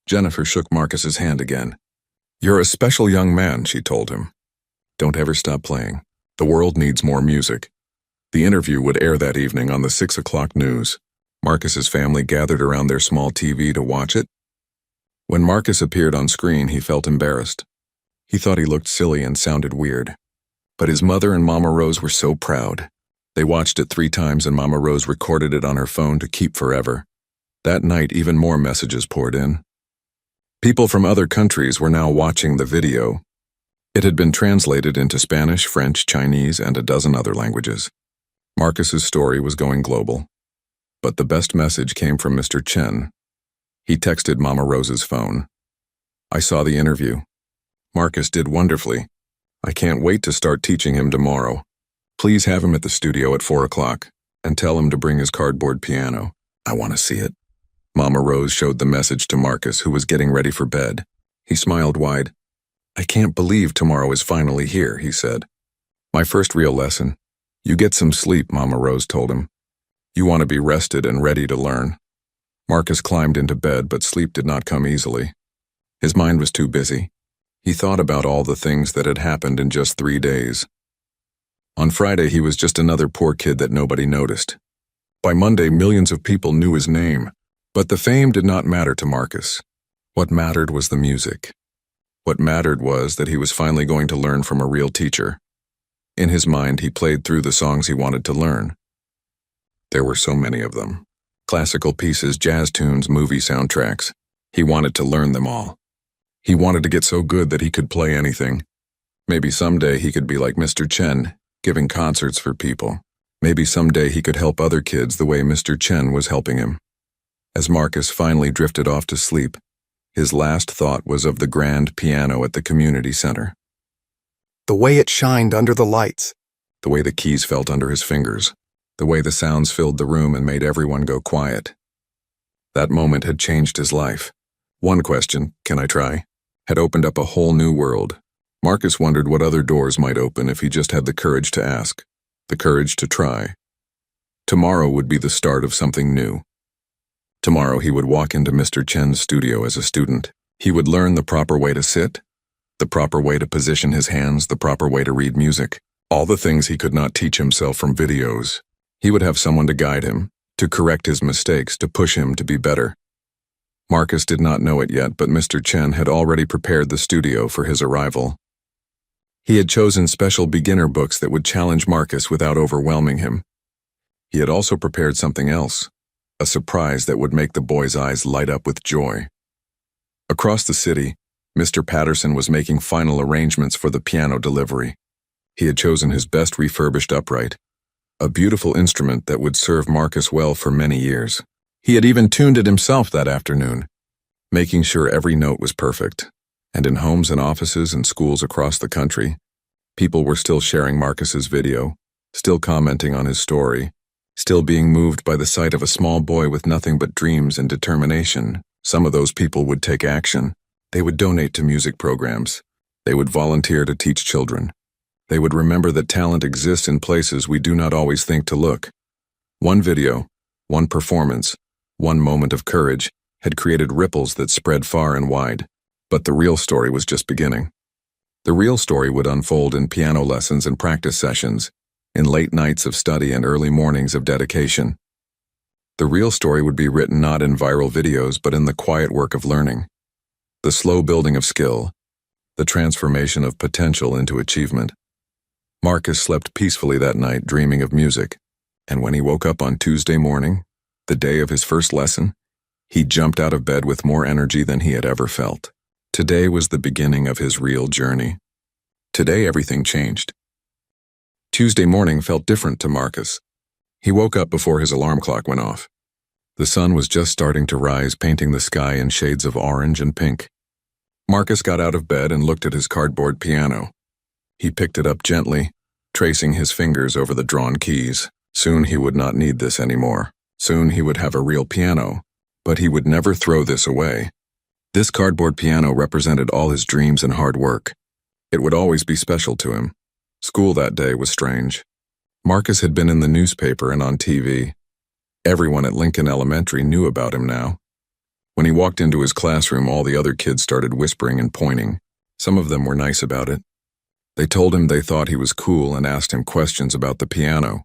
Jennifer shook Marcus's hand again. "You're a special young man," she told him. "Don't ever stop playing. The world needs more music." The interview would air that evening on the 6 o'clock news. Marcus's family gathered around their small TV to watch it. When Marcus appeared on screen, he felt embarrassed. He thought he looked silly and sounded weird. But his mother and Mama Rose were so proud. They watched it 3 times and Mama Rose recorded it on her phone to keep forever. That night, even more messages poured in. People from other countries were now watching the video. It had been translated into Spanish, French, Chinese, and a dozen other languages. Marcus's story was going global. But the best message came from Mr. Chen. He texted Mama Rose's phone. "I saw the interview. Marcus did wonderfully. I can't wait to start teaching him tomorrow. Please have him at the studio at 4 o'clock and tell him to bring his cardboard piano. I want to see it." Mama Rose showed the message to Marcus, who was getting ready for bed. He smiled wide. "I can't believe tomorrow is finally here," he said. "My first real lesson. You get some sleep," Mama Rose told him. "You want to be rested and ready to learn." Marcus climbed into bed, but sleep did not come easily. His mind was too busy. He thought about all the things that had happened in just 3 days. On Friday, he was just another poor kid that nobody noticed. By Monday, millions of people knew his name. But the fame did not matter to Marcus. What mattered was the music. What mattered was that he was finally going to learn from a real teacher. In his mind, he played through the songs he wanted to learn. There were so many of them. Classical pieces, jazz tunes, movie soundtracks. He wanted to learn them all. He wanted to get so good that he could play anything. Maybe someday he could be like Mr. Chen, giving concerts for people. Maybe someday he could help other kids the way Mr. Chen was helping him. As Marcus finally drifted off to sleep, his last thought was of the grand piano at the community center. The way it shined under the lights. The way the keys felt under his fingers. The way the sounds filled the room and made everyone go quiet. That moment had changed his life. One question, "Can I try?" had opened up a whole new world. Marcus wondered what other doors might open if he just had the courage to ask, the courage to try. Tomorrow would be the start of something new. Tomorrow he would walk into Mr. Chen's studio as a student. He would learn the proper way to sit, the proper way to position his hands, the proper way to read music. All the things he could not teach himself from videos. He would have someone to guide him, to correct his mistakes, to push him to be better. Marcus did not know it yet, but Mr. Chen had already prepared the studio for his arrival. He had chosen special beginner books that would challenge Marcus without overwhelming him. He had also prepared something else. A surprise that would make the boy's eyes light up with joy. Across the city, Mr. Patterson was making final arrangements for the piano delivery. He had chosen his best refurbished upright, a beautiful instrument that would serve Marcus well for many years. He had even tuned it himself that afternoon, making sure every note was perfect. And in homes and offices and schools across the country, people were still sharing Marcus's video, still commenting on his story, still being moved by the sight of a small boy with nothing but dreams and determination. Some of those people would take action. They would donate to music programs. They would volunteer to teach children. They would remember that talent exists in places we do not always think to look. One video, one performance, one moment of courage had created ripples that spread far and wide. But the real story was just beginning. The real story would unfold in piano lessons and practice sessions, in late nights of study and early mornings of dedication. The real story would be written not in viral videos but in the quiet work of learning, the slow building of skill, the transformation of potential into achievement. Marcus slept peacefully that night, dreaming of music, and when he woke up on Tuesday morning, the day of his first lesson, he jumped out of bed with more energy than he had ever felt. Today was the beginning of his real journey. Today everything changed. Tuesday morning felt different to Marcus. He woke up before his alarm clock went off. The sun was just starting to rise, painting the sky in shades of orange and pink. Marcus got out of bed and looked at his cardboard piano. He picked it up gently, tracing his fingers over the drawn keys. Soon he would not need this anymore. Soon he would have a real piano, but he would never throw this away. This cardboard piano represented all his dreams and hard work. It would always be special to him. School that day was strange. Marcus had been in the newspaper and on TV. Everyone at Lincoln Elementary knew about him now. When he walked into his classroom, all the other kids started whispering and pointing. Some of them were nice about it. They told him they thought he was cool and asked him questions about the piano.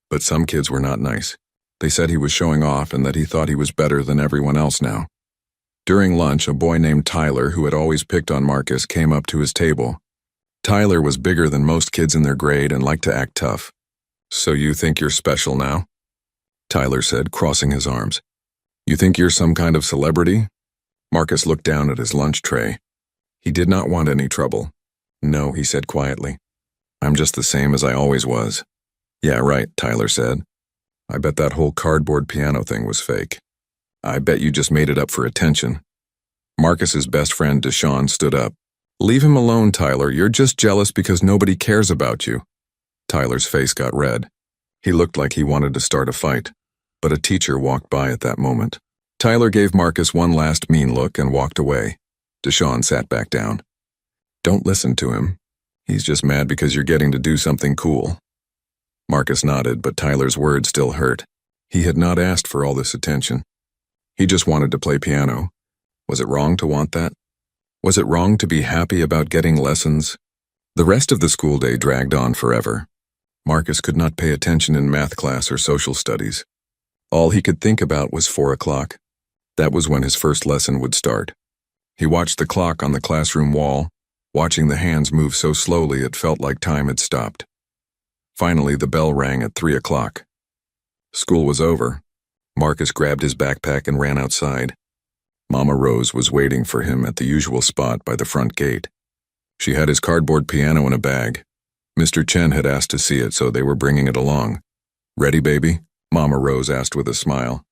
But some kids were not nice. They said he was showing off and that he thought he was better than everyone else now. During lunch, a boy named Tyler, who had always picked on Marcus, came up to his table. Tyler was bigger than most kids in their grade and liked to act tough. "So you think you're special now?" Tyler said, crossing his arms. "You think you're some kind of celebrity?" Marcus looked down at his lunch tray. He did not want any trouble. "No," he said quietly. "I'm just the same as I always was." "Yeah, right," Tyler said. "I bet that whole cardboard piano thing was fake. I bet you just made it up for attention." Marcus's best friend, Deshaun, stood up. "Leave him alone, Tyler. You're just jealous because nobody cares about you." Tyler's face got red. He looked like he wanted to start a fight, but a teacher walked by at that moment. Tyler gave Marcus one last mean look and walked away. Deshaun sat back down. "Don't listen to him. He's just mad because you're getting to do something cool." Marcus nodded, but Tyler's words still hurt. He had not asked for all this attention. He just wanted to play piano. Was it wrong to want that? Was it wrong to be happy about getting lessons? The rest of the school day dragged on forever. Marcus could not pay attention in math class or social studies. All he could think about was 4 o'clock. That was when his first lesson would start. He watched the clock on the classroom wall, watching the hands move so slowly it felt like time had stopped. Finally, the bell rang at 3 o'clock. School was over. Marcus grabbed his backpack and ran outside. Mama Rose was waiting for him at the usual spot by the front gate. She had his cardboard piano in a bag. Mr. Chen had asked to see it, so they were bringing it along. "Ready, baby?" Mama Rose asked with a smile.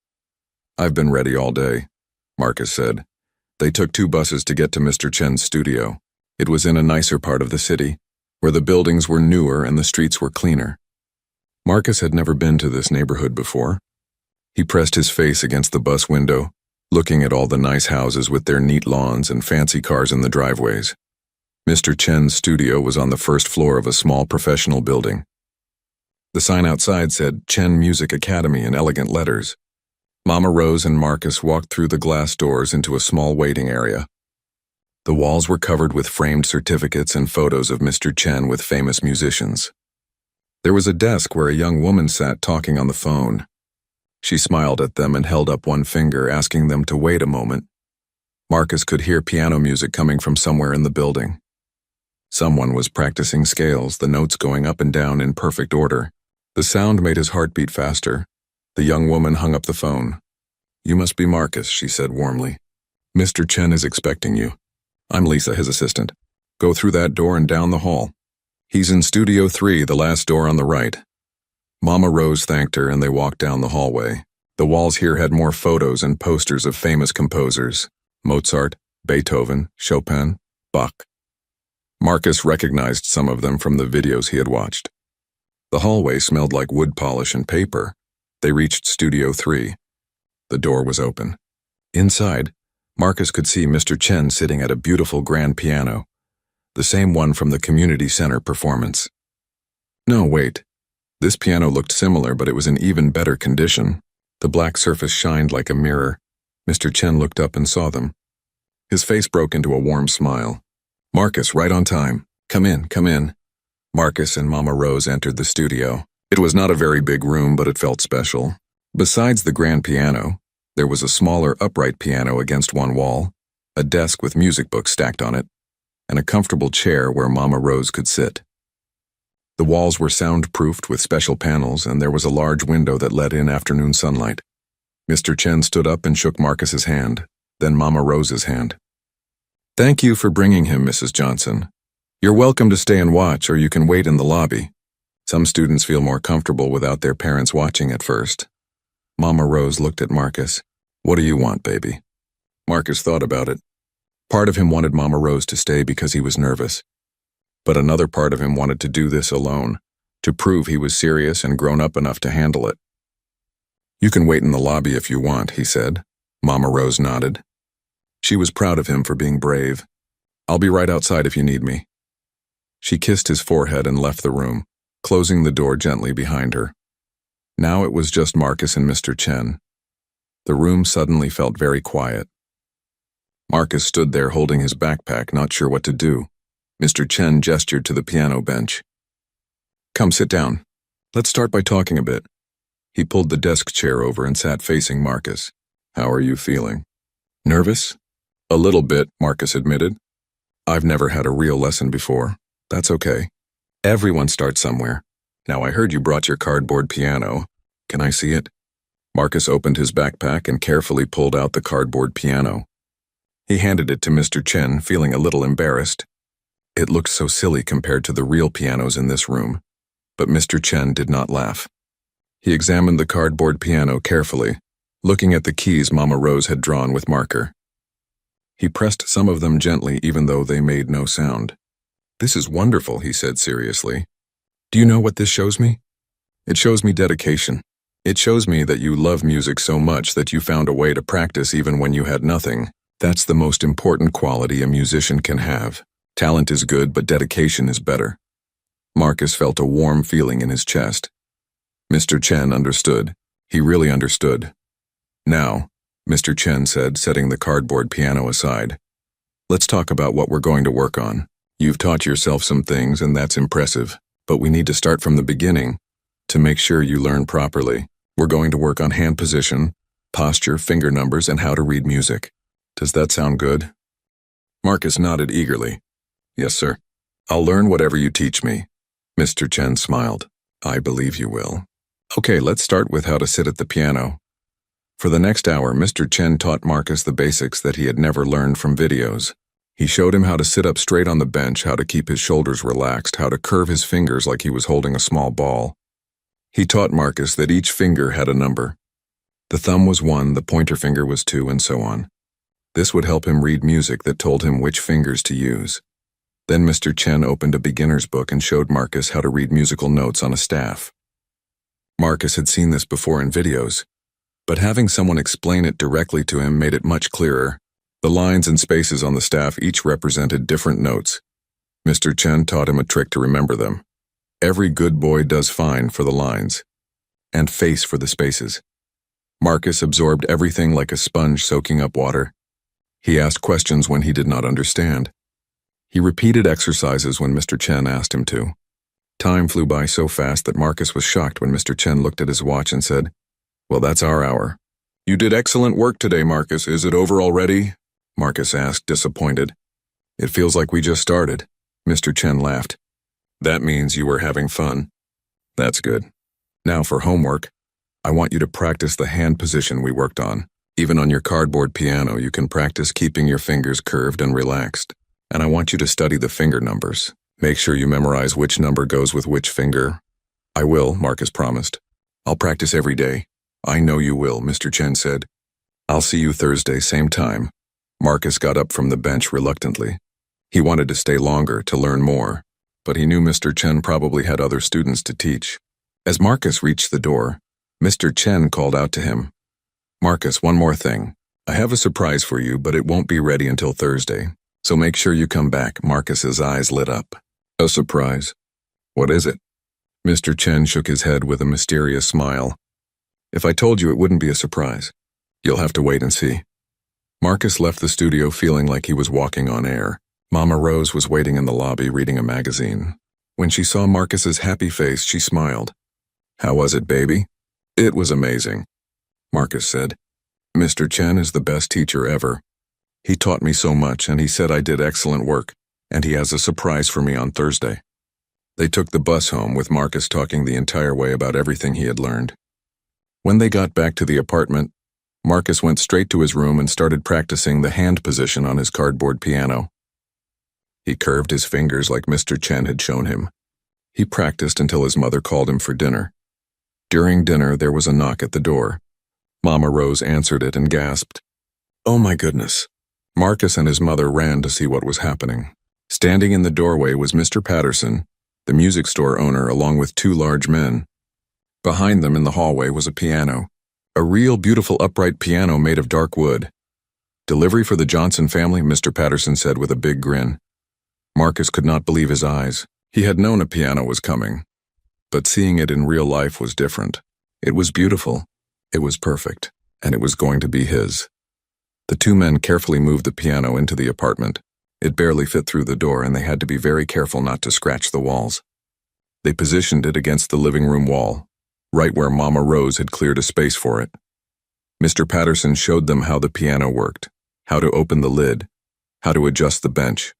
"I've been ready all day," Marcus said. They took 2 buses to get to Mr. Chen's studio. It was in a nicer part of the city, where the buildings were newer and the streets were cleaner. Marcus had never been to this neighborhood before. He pressed his face against the bus window, looking at all the nice houses with their neat lawns and fancy cars in the driveways. Mr. Chen's studio was on the first floor of a small professional building. The sign outside said Chen Music Academy in elegant letters. Mama Rose and Marcus walked through the glass doors into a small waiting area. The walls were covered with framed certificates and photos of Mr. Chen with famous musicians. There was a desk where a young woman sat talking on the phone. She smiled at them and held up one finger, asking them to wait a moment. Marcus could hear piano music coming from somewhere in the building. Someone was practicing scales, the notes going up and down in perfect order. The sound made his heart beat faster. The young woman hung up the phone. "You must be Marcus," she said warmly. "Mr. Chen is expecting you. I'm Lisa, his assistant. Go through that door and down the hall. He's in Studio 3, the last door on the right." Mama Rose thanked her and they walked down the hallway. The walls here had more photos and posters of famous composers: Mozart, Beethoven, Chopin, Bach. Marcus recognized some of them from the videos he had watched. The hallway smelled like wood polish and paper. They reached Studio 3. The door was open. Inside, Marcus could see Mr. Chen sitting at a beautiful grand piano, the same one from the community center performance. No, wait. This piano looked similar, but it was in even better condition. The black surface shined like a mirror. Mr. Chen looked up and saw them. His face broke into a warm smile. "Marcus, right on time. Come in, come in." Marcus and Mama Rose entered the studio. It was not a very big room, but it felt special. Besides the grand piano, there was a smaller upright piano against one wall, a desk with music books stacked on it, and a comfortable chair where Mama Rose could sit. The walls were soundproofed with special panels, and there was a large window that let in afternoon sunlight. Mr. Chen stood up and shook Marcus's hand, then Mama Rose's hand. "Thank you for bringing him, Mrs. Johnson. You're welcome to stay and watch, or you can wait in the lobby. Some students feel more comfortable without their parents watching at first." Mama Rose looked at Marcus. "What do you want, baby?" Marcus thought about it. Part of him wanted Mama Rose to stay because he was nervous. But another part of him wanted to do this alone, to prove he was serious and grown up enough to handle it. "You can wait in the lobby if you want," he said. Mama Rose nodded. She was proud of him for being brave. "I'll be right outside if you need me." She kissed his forehead and left the room, closing the door gently behind her. Now it was just Marcus and Mr. Chen. The room suddenly felt very quiet. Marcus stood there holding his backpack, not sure what to do. Mr. Chen gestured to the piano bench. "Come, sit down. Let's start by talking a bit." He pulled the desk chair over and sat facing Marcus. "How are you feeling?" "Nervous?" "A little bit," Marcus admitted. "I've never had a real lesson before. That's okay. Everyone starts somewhere. Now I heard you brought your cardboard piano. Can I see it?" Marcus opened his backpack and carefully pulled out the cardboard piano. He handed it to Mr. Chen, feeling a little embarrassed. It looked so silly compared to the real pianos in this room. But Mr. Chen did not laugh. He examined the cardboard piano carefully, looking at the keys Mama Rose had drawn with marker. He pressed some of them gently even though they made no sound. "This is wonderful," he said seriously. "Do you know what this shows me? It shows me dedication. It shows me that you love music so much that you found a way to practice even when you had nothing. That's the most important quality a musician can have. Talent is good, but dedication is better." Marcus felt a warm feeling in his chest. Mr. Chen understood. He really understood. "Now," Mr. Chen said, setting the cardboard piano aside, "let's talk about what we're going to work on. You've taught yourself some things, and that's impressive, but we need to start from the beginning to make sure you learn properly. We're going to work on hand position, posture, finger numbers, and how to read music. Does that sound good?" Marcus nodded eagerly. "Yes, sir. I'll learn whatever you teach me." Mr. Chen smiled. "I believe you will." "Okay, let's start with how to sit at the piano." For the next hour, Mr. Chen taught Marcus the basics that he had never learned from videos. He showed him how to sit up straight on the bench, how to keep his shoulders relaxed, how to curve his fingers like he was holding a small ball. He taught Marcus that each finger had a number. The thumb was 1, the pointer finger was 2, and so on. This would help him read music that told him which fingers to use. Then Mr. Chen opened a beginner's book and showed Marcus how to read musical notes on a staff. Marcus had seen this before in videos, but having someone explain it directly to him made it much clearer. The lines and spaces on the staff each represented different notes. Mr. Chen taught him a trick to remember them. Every good boy does fine for the lines, and face for the spaces. Marcus absorbed everything like a sponge soaking up water. He asked questions when he did not understand. He repeated exercises when Mr. Chen asked him to. Time flew by so fast that Marcus was shocked when Mr. Chen looked at his watch and said, "Well, that's our hour." "You did excellent work today, Marcus. Is it over already?" Marcus asked, disappointed. "It feels like we just started." Mr. Chen laughed. "That means you were having fun." "That's good. Now for homework. I want you to practice the hand position we worked on. Even on your cardboard piano, you can practice keeping your fingers curved and relaxed. And I want you to study the finger numbers. Make sure you memorize which number goes with which finger." "I will," Marcus promised. "I'll practice every day." "I know you will," Mr. Chen said. "I'll see you Thursday, same time." Marcus got up from the bench reluctantly. He wanted to stay longer, to learn more, but he knew Mr. Chen probably had other students to teach. As Marcus reached the door, Mr. Chen called out to him, "Marcus, one more thing. I have a surprise for you, but it won't be ready until Thursday. So make sure you come back." Marcus's eyes lit up. "A surprise? What is it?" Mr. Chen shook his head with a mysterious smile. "If I told you, it wouldn't be a surprise. You'll have to wait and see." Marcus left the studio feeling like he was walking on air. Mama Rose was waiting in the lobby reading a magazine. When she saw Marcus's happy face, she smiled. "How was it, baby?" "It was amazing," Marcus said. "Mr. Chen is the best teacher ever. He taught me so much, and he said I did excellent work, and he has a surprise for me on Thursday." They took the bus home with Marcus talking the entire way about everything he had learned. When they got back to the apartment, Marcus went straight to his room and started practicing the hand position on his cardboard piano. He curved his fingers like Mr. Chen had shown him. He practiced until his mother called him for dinner. During dinner, there was a knock at the door. Mama Rose answered it and gasped, "Oh my goodness." Marcus and his mother ran to see what was happening. Standing in the doorway was Mr. Patterson, the music store owner, along with two large men. Behind them in the hallway was a piano, a real beautiful upright piano made of dark wood. "Delivery for the Johnson family," Mr. Patterson said with a big grin. Marcus could not believe his eyes. He had known a piano was coming, but seeing it in real life was different. It was beautiful, it was perfect, and it was going to be his. The two men carefully moved the piano into the apartment. It barely fit through the door, and they had to be very careful not to scratch the walls. They positioned it against the living room wall, right where Mama Rose had cleared a space for it. Mr. Patterson showed them how the piano worked, how to open the lid, how to adjust the bench.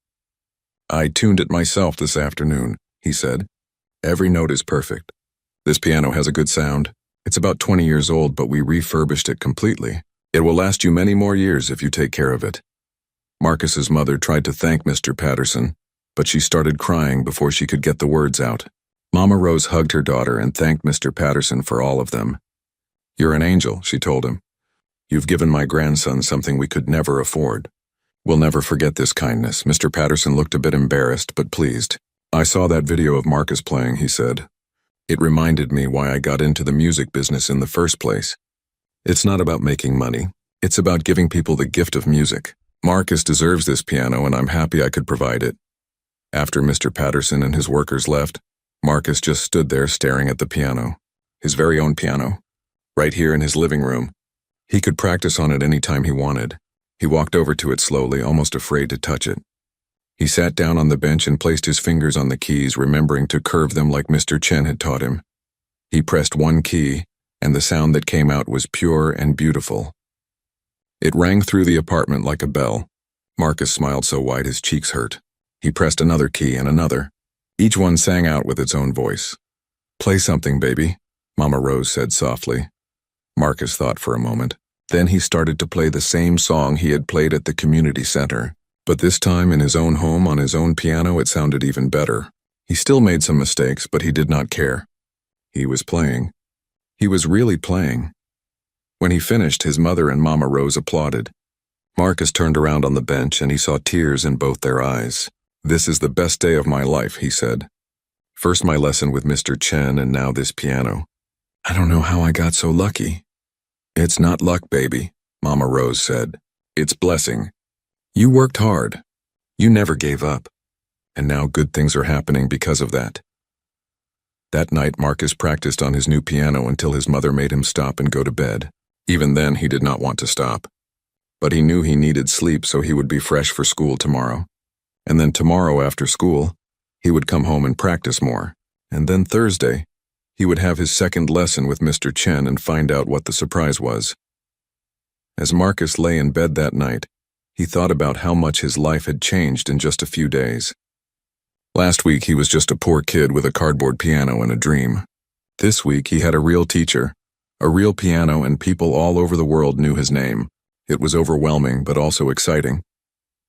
"I tuned it myself this afternoon," he said. "Every note is perfect. This piano has a good sound. It's about 20 years old, but we refurbished it completely. It will last you many more years if you take care of it." Marcus's mother tried to thank Mr. Patterson, but she started crying before she could get the words out. Mama Rose hugged her daughter and thanked Mr. Patterson for all of them. "You're an angel," she told him. "You've given my grandson something we could never afford. We'll never forget this kindness." Mr. Patterson looked a bit embarrassed but pleased. "I saw that video of Marcus playing," he said. "It reminded me why I got into the music business in the first place. It's not about making money. It's about giving people the gift of music. Marcus deserves this piano, and I'm happy I could provide it." After Mr. Patterson and his workers left, Marcus just stood there staring at the piano, his very own piano, right here in his living room. He could practice on it any time he wanted. He walked over to it slowly, almost afraid to touch it. He sat down on the bench and placed his fingers on the keys, remembering to curve them like Mr. Chen had taught him. He pressed one key, and the sound that came out was pure and beautiful. It rang through the apartment like a bell. Marcus smiled so wide his cheeks hurt. He pressed another key and another. Each one sang out with its own voice. "Play something, baby," Mama Rose said softly. Marcus thought for a moment. Then he started to play the same song he had played at the community center. But this time in his own home on his own piano it sounded even better. He still made some mistakes, but he did not care. He was playing. He was really playing. When he finished, his mother and Mama Rose applauded. Marcus turned around on the bench and he saw tears in both their eyes. "This is the best day of my life," he said. "First my lesson with Mr. Chen and now this piano. I don't know how I got so lucky." "It's not luck, baby," Mama Rose said. "It's blessing. You worked hard. You never gave up. And now good things are happening because of that." That night Marcus practiced on his new piano until his mother made him stop and go to bed. Even then he did not want to stop. But he knew he needed sleep so he would be fresh for school tomorrow. And then tomorrow after school, he would come home and practice more. And then Thursday, he would have his second lesson with Mr. Chen and find out what the surprise was. As Marcus lay in bed that night, he thought about how much his life had changed in just a few days. Last week he was just a poor kid with a cardboard piano and a dream. This week he had a real teacher, a real piano, and people all over the world knew his name. It was overwhelming but also exciting.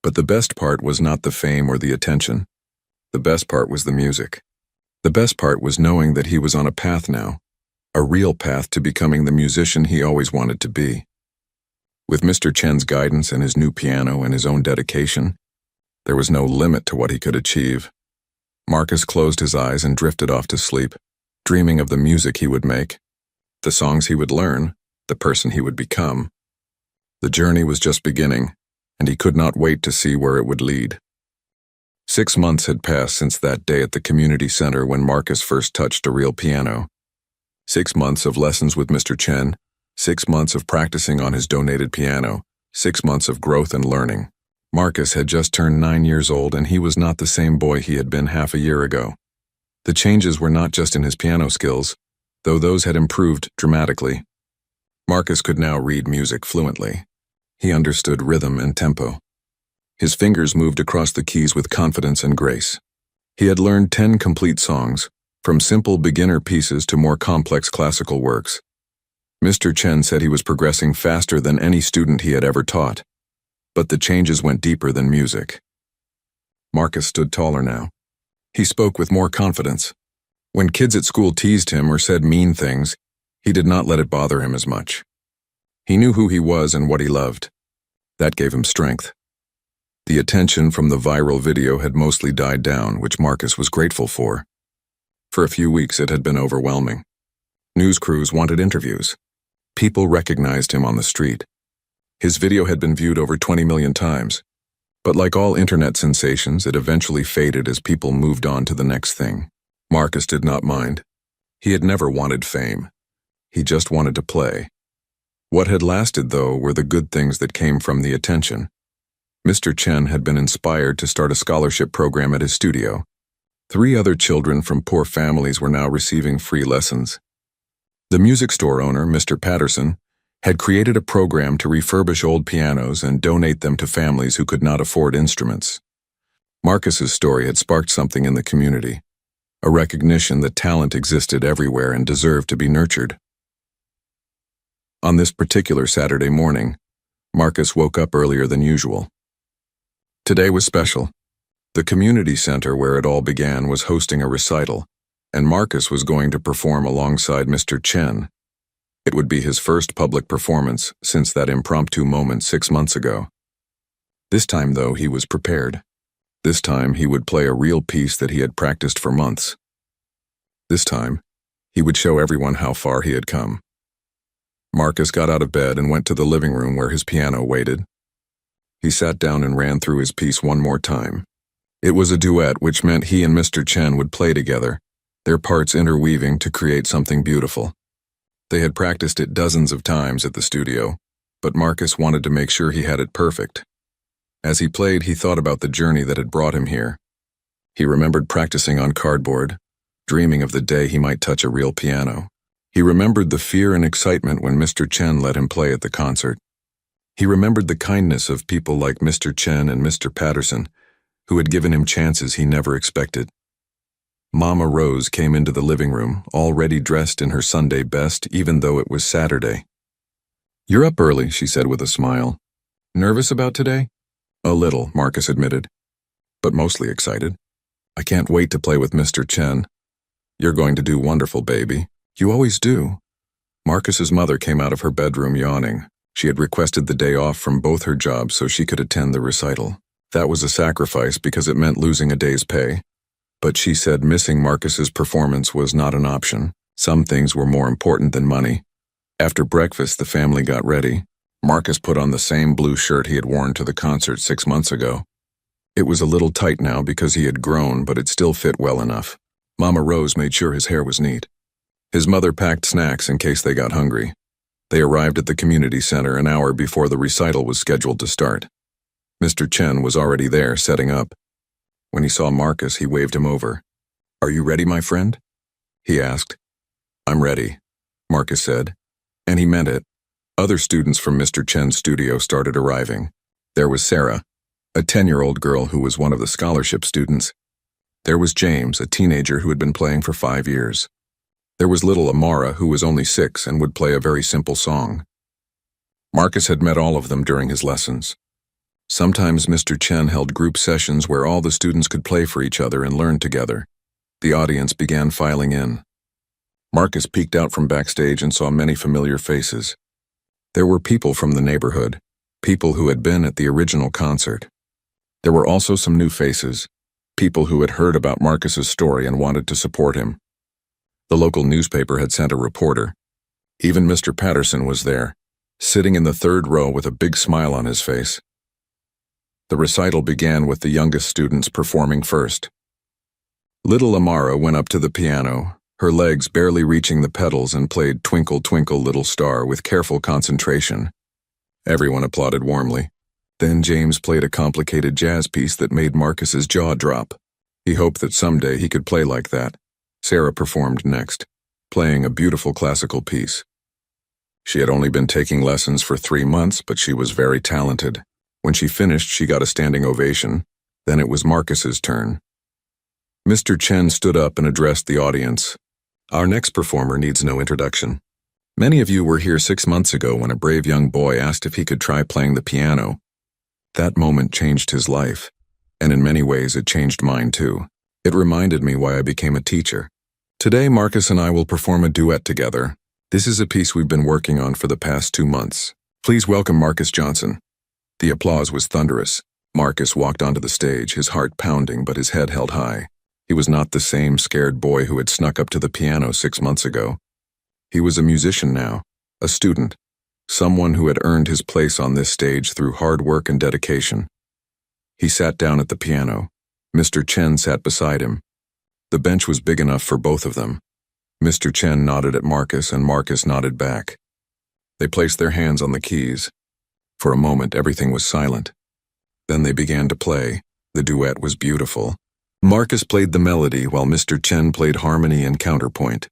But the best part was not the fame or the attention. The best part was the music. The best part was knowing that he was on a path now, a real path to becoming the musician he always wanted to be. With Mr. Chen's guidance and his new piano and his own dedication, there was no limit to what he could achieve. Marcus closed his eyes and drifted off to sleep, dreaming of the music he would make, the songs he would learn, the person he would become. The journey was just beginning, and he could not wait to see where it would lead. 6 months had passed since that day at the community center when Marcus first touched a real piano. 6 months of lessons with Mr. Chen, 6 months of practicing on his donated piano, 6 months of growth and learning. Marcus had just turned 9 years old, and he was not the same boy he had been half a year ago. The changes were not just in his piano skills, though those had improved dramatically. Marcus could now read music fluently. He understood rhythm and tempo. His fingers moved across the keys with confidence and grace. He had learned 10 complete songs, from simple beginner pieces to more complex classical works. Mr. Chen said he was progressing faster than any student he had ever taught. But the changes went deeper than music. Marcus stood taller now. He spoke with more confidence. When kids at school teased him or said mean things, he did not let it bother him as much. He knew who he was and what he loved. That gave him strength. The attention from the viral video had mostly died down, which Marcus was grateful for. For a few weeks it had been overwhelming. News crews wanted interviews. People recognized him on the street. His video had been viewed over 20 million times. But like all internet sensations, it eventually faded as people moved on to the next thing. Marcus did not mind. He had never wanted fame. He just wanted to play. What had lasted, though, were the good things that came from the attention. Mr. Chen had been inspired to start a scholarship program at his studio. 3 other children from poor families were now receiving free lessons. The music store owner, Mr. Patterson, had created a program to refurbish old pianos and donate them to families who could not afford instruments. Marcus's story had sparked something in the community, a recognition that talent existed everywhere and deserved to be nurtured. On this particular Saturday morning, Marcus woke up earlier than usual. Today was special. The community center where it all began was hosting a recital, and Marcus was going to perform alongside Mr. Chen. It would be his first public performance since that impromptu moment 6 months ago. This time, though, he was prepared. This time, he would play a real piece that he had practiced for months. This time, he would show everyone how far he had come. Marcus got out of bed and went to the living room where his piano waited. He sat down and ran through his piece one more time. It was a duet, which meant he and Mr. Chen would play together, their parts interweaving to create something beautiful. They had practiced it dozens of times at the studio, but Marcus wanted to make sure he had it perfect. As he played, he thought about the journey that had brought him here. He remembered practicing on cardboard, dreaming of the day he might touch a real piano. He remembered the fear and excitement when Mr. Chen let him play at the concert. He remembered the kindness of people like Mr. Chen and Mr. Patterson, who had given him chances he never expected. Mama Rose came into the living room, already dressed in her Sunday best, even though it was Saturday. "You're up early," she said with a smile. "Nervous about today?" "A little," Marcus admitted, "but mostly excited. I can't wait to play with Mr. Chen." "You're going to do wonderful, baby. You always do." Marcus's mother came out of her bedroom yawning. She had requested the day off from both her jobs so she could attend the recital. That was a sacrifice because it meant losing a day's pay. But she said missing Marcus's performance was not an option. Some things were more important than money. After breakfast, the family got ready. Marcus put on the same blue shirt he had worn to the concert 6 months ago. It was a little tight now because he had grown, but it still fit well enough. Mama Rose made sure his hair was neat. His mother packed snacks in case they got hungry. They arrived at the community center an hour before the recital was scheduled to start. Mr. Chen was already there, setting up. When he saw Marcus, he waved him over. "Are you ready, my friend?" he asked. "I'm ready," Marcus said, and he meant it. Other students from Mr. Chen's studio started arriving. There was Sarah, a 10-year-old girl who was one of the scholarship students. There was James, a teenager who had been playing for 5 years. There was little Amara, who was only 6 and would play a very simple song. Marcus had met all of them during his lessons. Sometimes Mr. Chen held group sessions where all the students could play for each other and learn together. The audience began filing in. Marcus peeked out from backstage and saw many familiar faces. There were people from the neighborhood, people who had been at the original concert. There were also some new faces, people who had heard about Marcus's story and wanted to support him. The local newspaper had sent a reporter. Even Mr. Patterson was there, sitting in the 3rd row with a big smile on his face. The recital began with the youngest students performing first. Little Amara went up to the piano, her legs barely reaching the pedals, and played Twinkle, Twinkle, Little Star with careful concentration. Everyone applauded warmly. Then James played a complicated jazz piece that made Marcus's jaw drop. He hoped that someday he could play like that. Sarah performed next, playing a beautiful classical piece. She had only been taking lessons for 3 months, but she was very talented. When she finished, she got a standing ovation. Then it was Marcus's turn. Mr. Chen stood up and addressed the audience. "Our next performer needs no introduction. Many of you were here 6 months ago when a brave young boy asked if he could try playing the piano. That moment changed his life, and in many ways it changed mine too. It reminded me why I became a teacher. Today, Marcus and I will perform a duet together. This is a piece we've been working on for the past 2 months. Please welcome Marcus Johnson." The applause was thunderous. Marcus walked onto the stage, his heart pounding but his head held high. He was not the same scared boy who had snuck up to the piano 6 months ago. He was a musician now, a student, someone who had earned his place on this stage through hard work and dedication. He sat down at the piano. Mr. Chen sat beside him. The bench was big enough for both of them. Mr. Chen nodded at Marcus and Marcus nodded back. They placed their hands on the keys. For a moment, everything was silent. Then they began to play. The duet was beautiful. Marcus played the melody while Mr. Chen played harmony and counterpoint.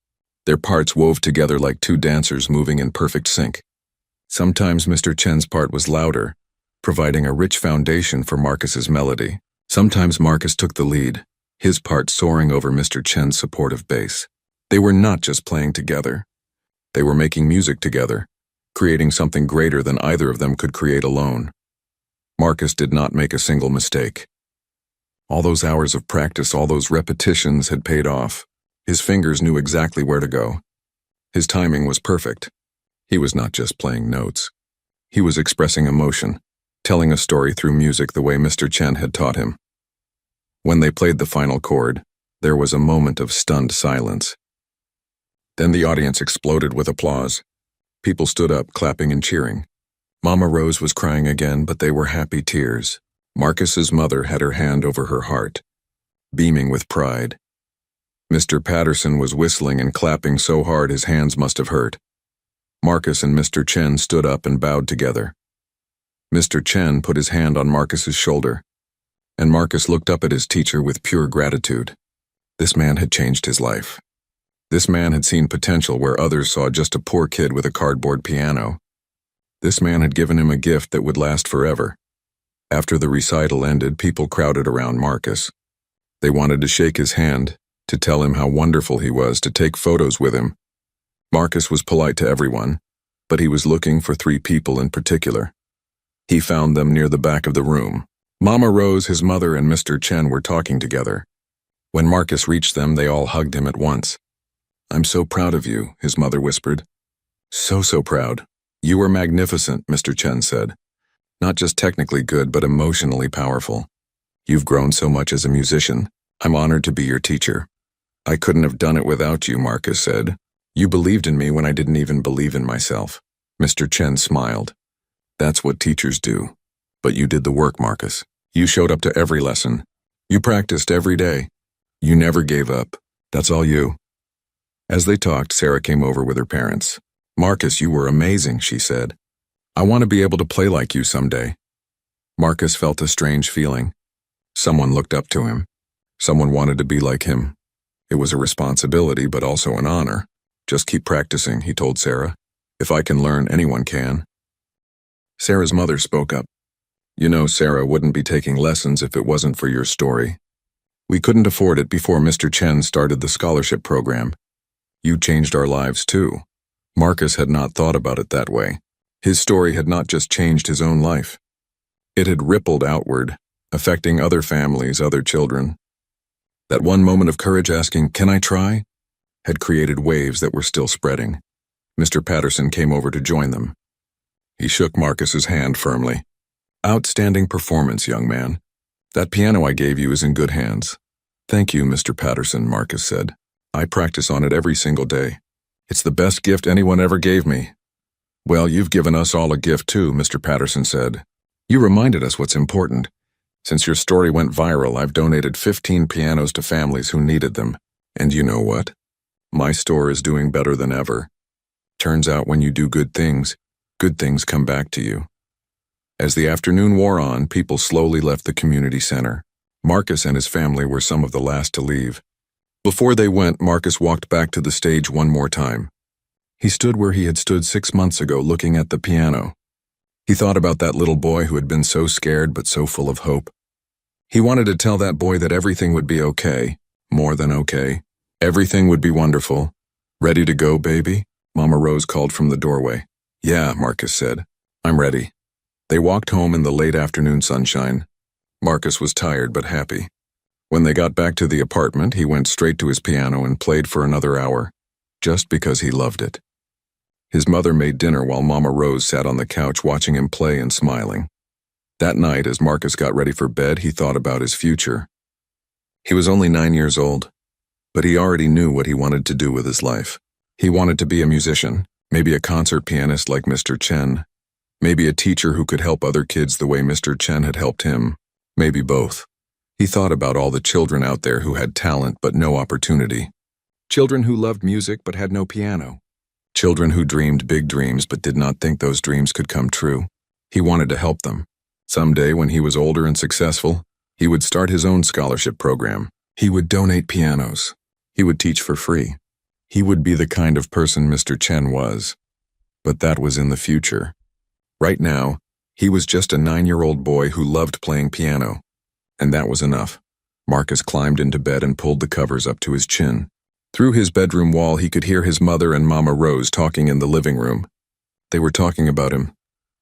Their parts wove together like two dancers moving in perfect sync. Sometimes Mr. Chen's part was louder, providing a rich foundation for Marcus's melody. Sometimes Marcus took the lead, his part soaring over Mr. Chen's supportive bass. They were not just playing together. They were making music together, creating something greater than either of them could create alone. Marcus did not make a single mistake. All those hours of practice, all those repetitions had paid off. His fingers knew exactly where to go. His timing was perfect. He was not just playing notes. He was expressing emotion, telling a story through music the way Mr. Chen had taught him. When they played the final chord, there was a moment of stunned silence. Then the audience exploded with applause. People stood up, clapping and cheering. Mama Rose was crying again, but they were happy tears. Marcus's mother had her hand over her heart, beaming with pride. Mr. Patterson was whistling and clapping so hard his hands must have hurt. Marcus and Mr. Chen stood up and bowed together. Mr. Chen put his hand on Marcus's shoulder, and Marcus looked up at his teacher with pure gratitude. This man had changed his life. This man had seen potential where others saw just a poor kid with a cardboard piano. This man had given him a gift that would last forever. After the recital ended, people crowded around Marcus. They wanted to shake his hand, to tell him how wonderful he was, to take photos with him. Marcus was polite to everyone, but he was looking for 3 people in particular. He found them near the back of the room. Mama Rose, his mother, and Mr. Chen were talking together. When Marcus reached them, they all hugged him at once. "I'm so proud of you," his mother whispered. So proud. "You were magnificent," Mr. Chen said. "Not just technically good, but emotionally powerful. You've grown so much as a musician. I'm honored to be your teacher." "I couldn't have done it without you," Marcus said. "You believed in me when I didn't even believe in myself." Mr. Chen smiled. "That's what teachers do. But you did the work, Marcus. You showed up to every lesson. You practiced every day. You never gave up. That's all you." As they talked, Sarah came over with her parents. "Marcus, you were amazing," she said. "I want to be able to play like you someday." Marcus felt a strange feeling. Someone looked up to him. Someone wanted to be like him. It was a responsibility, but also an honor. "Just keep practicing," he told Sarah. "If I can learn, anyone can." Sarah's mother spoke up. "You know, Sarah wouldn't be taking lessons if it wasn't for your story. We couldn't afford it before Mr. Chen started the scholarship program. You changed our lives too." Marcus had not thought about it that way. His story had not just changed his own life. It had rippled outward, affecting other families, other children. That one moment of courage asking, "Can I try?" had created waves that were still spreading. Mr. Patterson came over to join them. He shook Marcus's hand firmly. "Outstanding performance, young man. That piano I gave you is in good hands." "Thank you, Mr. Patterson," Marcus said. "I practice on it every single day. It's the best gift anyone ever gave me." "Well, you've given us all a gift too," Mr. Patterson said. "You reminded us what's important. Since your story went viral, I've donated 15 pianos to families who needed them. And you know what? My store is doing better than ever. Turns out when you do good things come back to you." As the afternoon wore on, people slowly left the community center. Marcus and his family were some of the last to leave. Before they went, Marcus walked back to the stage one more time. He stood where he had stood 6 months ago, looking at the piano. He thought about that little boy who had been so scared but so full of hope. He wanted to tell that boy that everything would be okay, more than okay. Everything would be wonderful. "Ready to go, baby?" Mama Rose called from the doorway. "Yeah," Marcus said. "I'm ready." They walked home in the late afternoon sunshine. Marcus was tired but happy. When they got back to the apartment, he went straight to his piano and played for another hour, just because he loved it. His mother made dinner while Mama Rose sat on the couch watching him play and smiling. That night, as Marcus got ready for bed, he thought about his future. He was only 9 years old, but he already knew what he wanted to do with his life. He wanted to be a musician, maybe a concert pianist like Mr. Chen, maybe a teacher who could help other kids the way Mr. Chen had helped him, maybe both. He thought about all the children out there who had talent but no opportunity. Children who loved music but had no piano. Children who dreamed big dreams but did not think those dreams could come true. He wanted to help them. Someday, when he was older and successful, he would start his own scholarship program. He would donate pianos. He would teach for free. He would be the kind of person Mr. Chen was. But that was in the future. Right now, he was just a 9-year-old boy who loved playing piano. And that was enough. Marcus climbed into bed and pulled the covers up to his chin. Through his bedroom wall, he could hear his mother and Mama Rose talking in the living room. They were talking about him,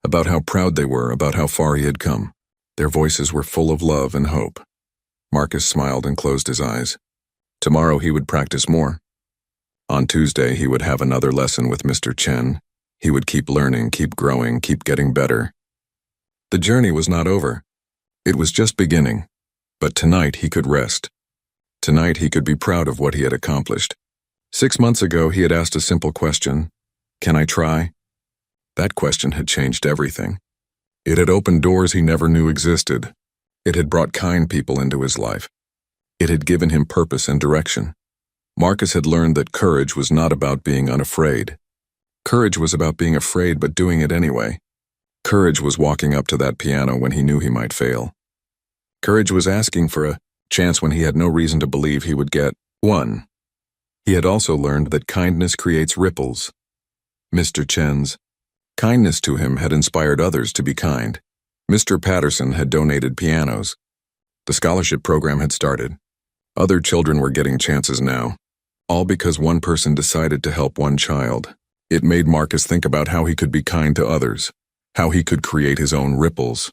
about how proud they were, about how far he had come. Their voices were full of love and hope. Marcus smiled and closed his eyes. Tomorrow he would practice more. On Tuesday, he would have another lesson with Mr. Chen. He would keep learning, keep growing, keep getting better. The journey was not over. It was just beginning. But tonight he could rest. Tonight he could be proud of what he had accomplished. 6 months ago, he had asked a simple question: "Can I try?" That question had changed everything. It had opened doors he never knew existed. It had brought kind people into his life. It had given him purpose and direction. Marcus had learned that courage was not about being unafraid. Courage was about being afraid but doing it anyway. Courage was walking up to that piano when he knew he might fail. Courage was asking for a chance when he had no reason to believe he would get one. He had also learned that kindness creates ripples. Mr. Chen's kindness to him had inspired others to be kind. Mr. Patterson had donated pianos. The scholarship program had started. Other children were getting chances now, all because one person decided to help one child. It made Marcus think about how he could be kind to others, how he could create his own ripples.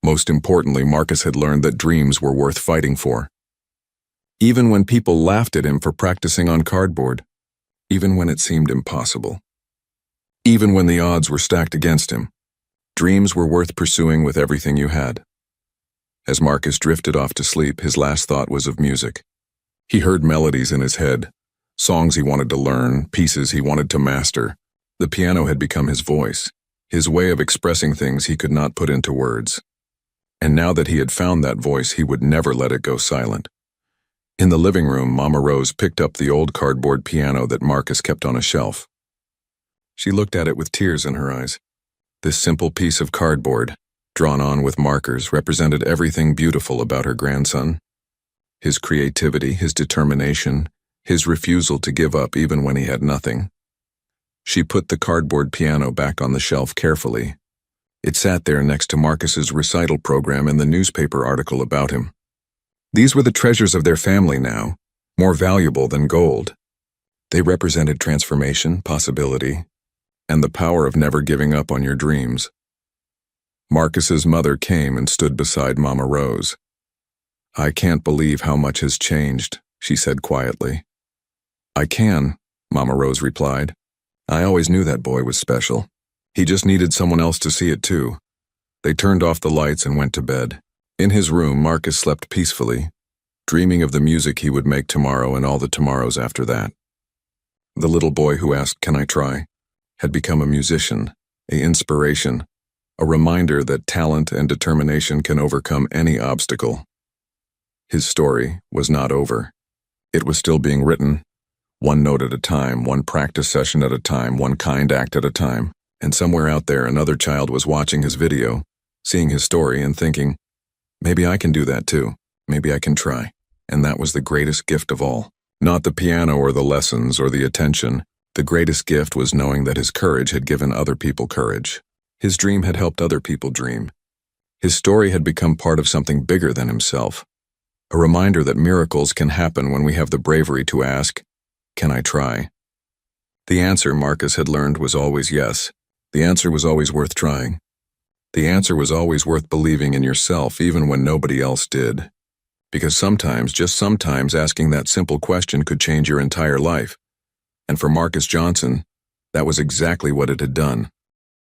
Most importantly, Marcus had learned that dreams were worth fighting for. Even when people laughed at him for practicing on cardboard, even when it seemed impossible, even when the odds were stacked against him, dreams were worth pursuing with everything you had. As Marcus drifted off to sleep, his last thought was of music. He heard melodies in his head, songs he wanted to learn, pieces he wanted to master. The piano had become his voice, his way of expressing things he could not put into words. And now that he had found that voice, he would never let it go silent. In the living room, Mama Rose picked up the old cardboard piano that Marcus kept on a shelf. She looked at it with tears in her eyes. This simple piece of cardboard, drawn on with markers, represented everything beautiful about her grandson. His creativity, his determination, his refusal to give up even when he had nothing. She put the cardboard piano back on the shelf carefully. It sat there next to Marcus's recital program and the newspaper article about him. These were the treasures of their family now, more valuable than gold. They represented transformation, possibility, and the power of never giving up on your dreams. Marcus's mother came and stood beside Mama Rose. "I can't believe how much has changed," she said quietly. "I can," Mama Rose replied. "I always knew that boy was special. He just needed someone else to see it too." They turned off the lights and went to bed. In his room, Marcus slept peacefully, dreaming of the music he would make tomorrow and all the tomorrows after that. The little boy who asked, "Can I try?" had become a musician, an inspiration, a reminder that talent and determination can overcome any obstacle. His story was not over. It was still being written, one note at a time, one practice session at a time, one kind act at a time. And somewhere out there, another child was watching his video, seeing his story and thinking, maybe I can do that too. Maybe I can try. And that was the greatest gift of all. Not the piano or the lessons or the attention. The greatest gift was knowing that his courage had given other people courage. His dream had helped other people dream. His story had become part of something bigger than himself. A reminder that miracles can happen when we have the bravery to ask, "Can I try?" The answer, Marcus had learned, was always yes. The answer was always worth trying. The answer was always worth believing in yourself even when nobody else did. Because sometimes, just sometimes, asking that simple question could change your entire life. And for Marcus Johnson, that was exactly what it had done.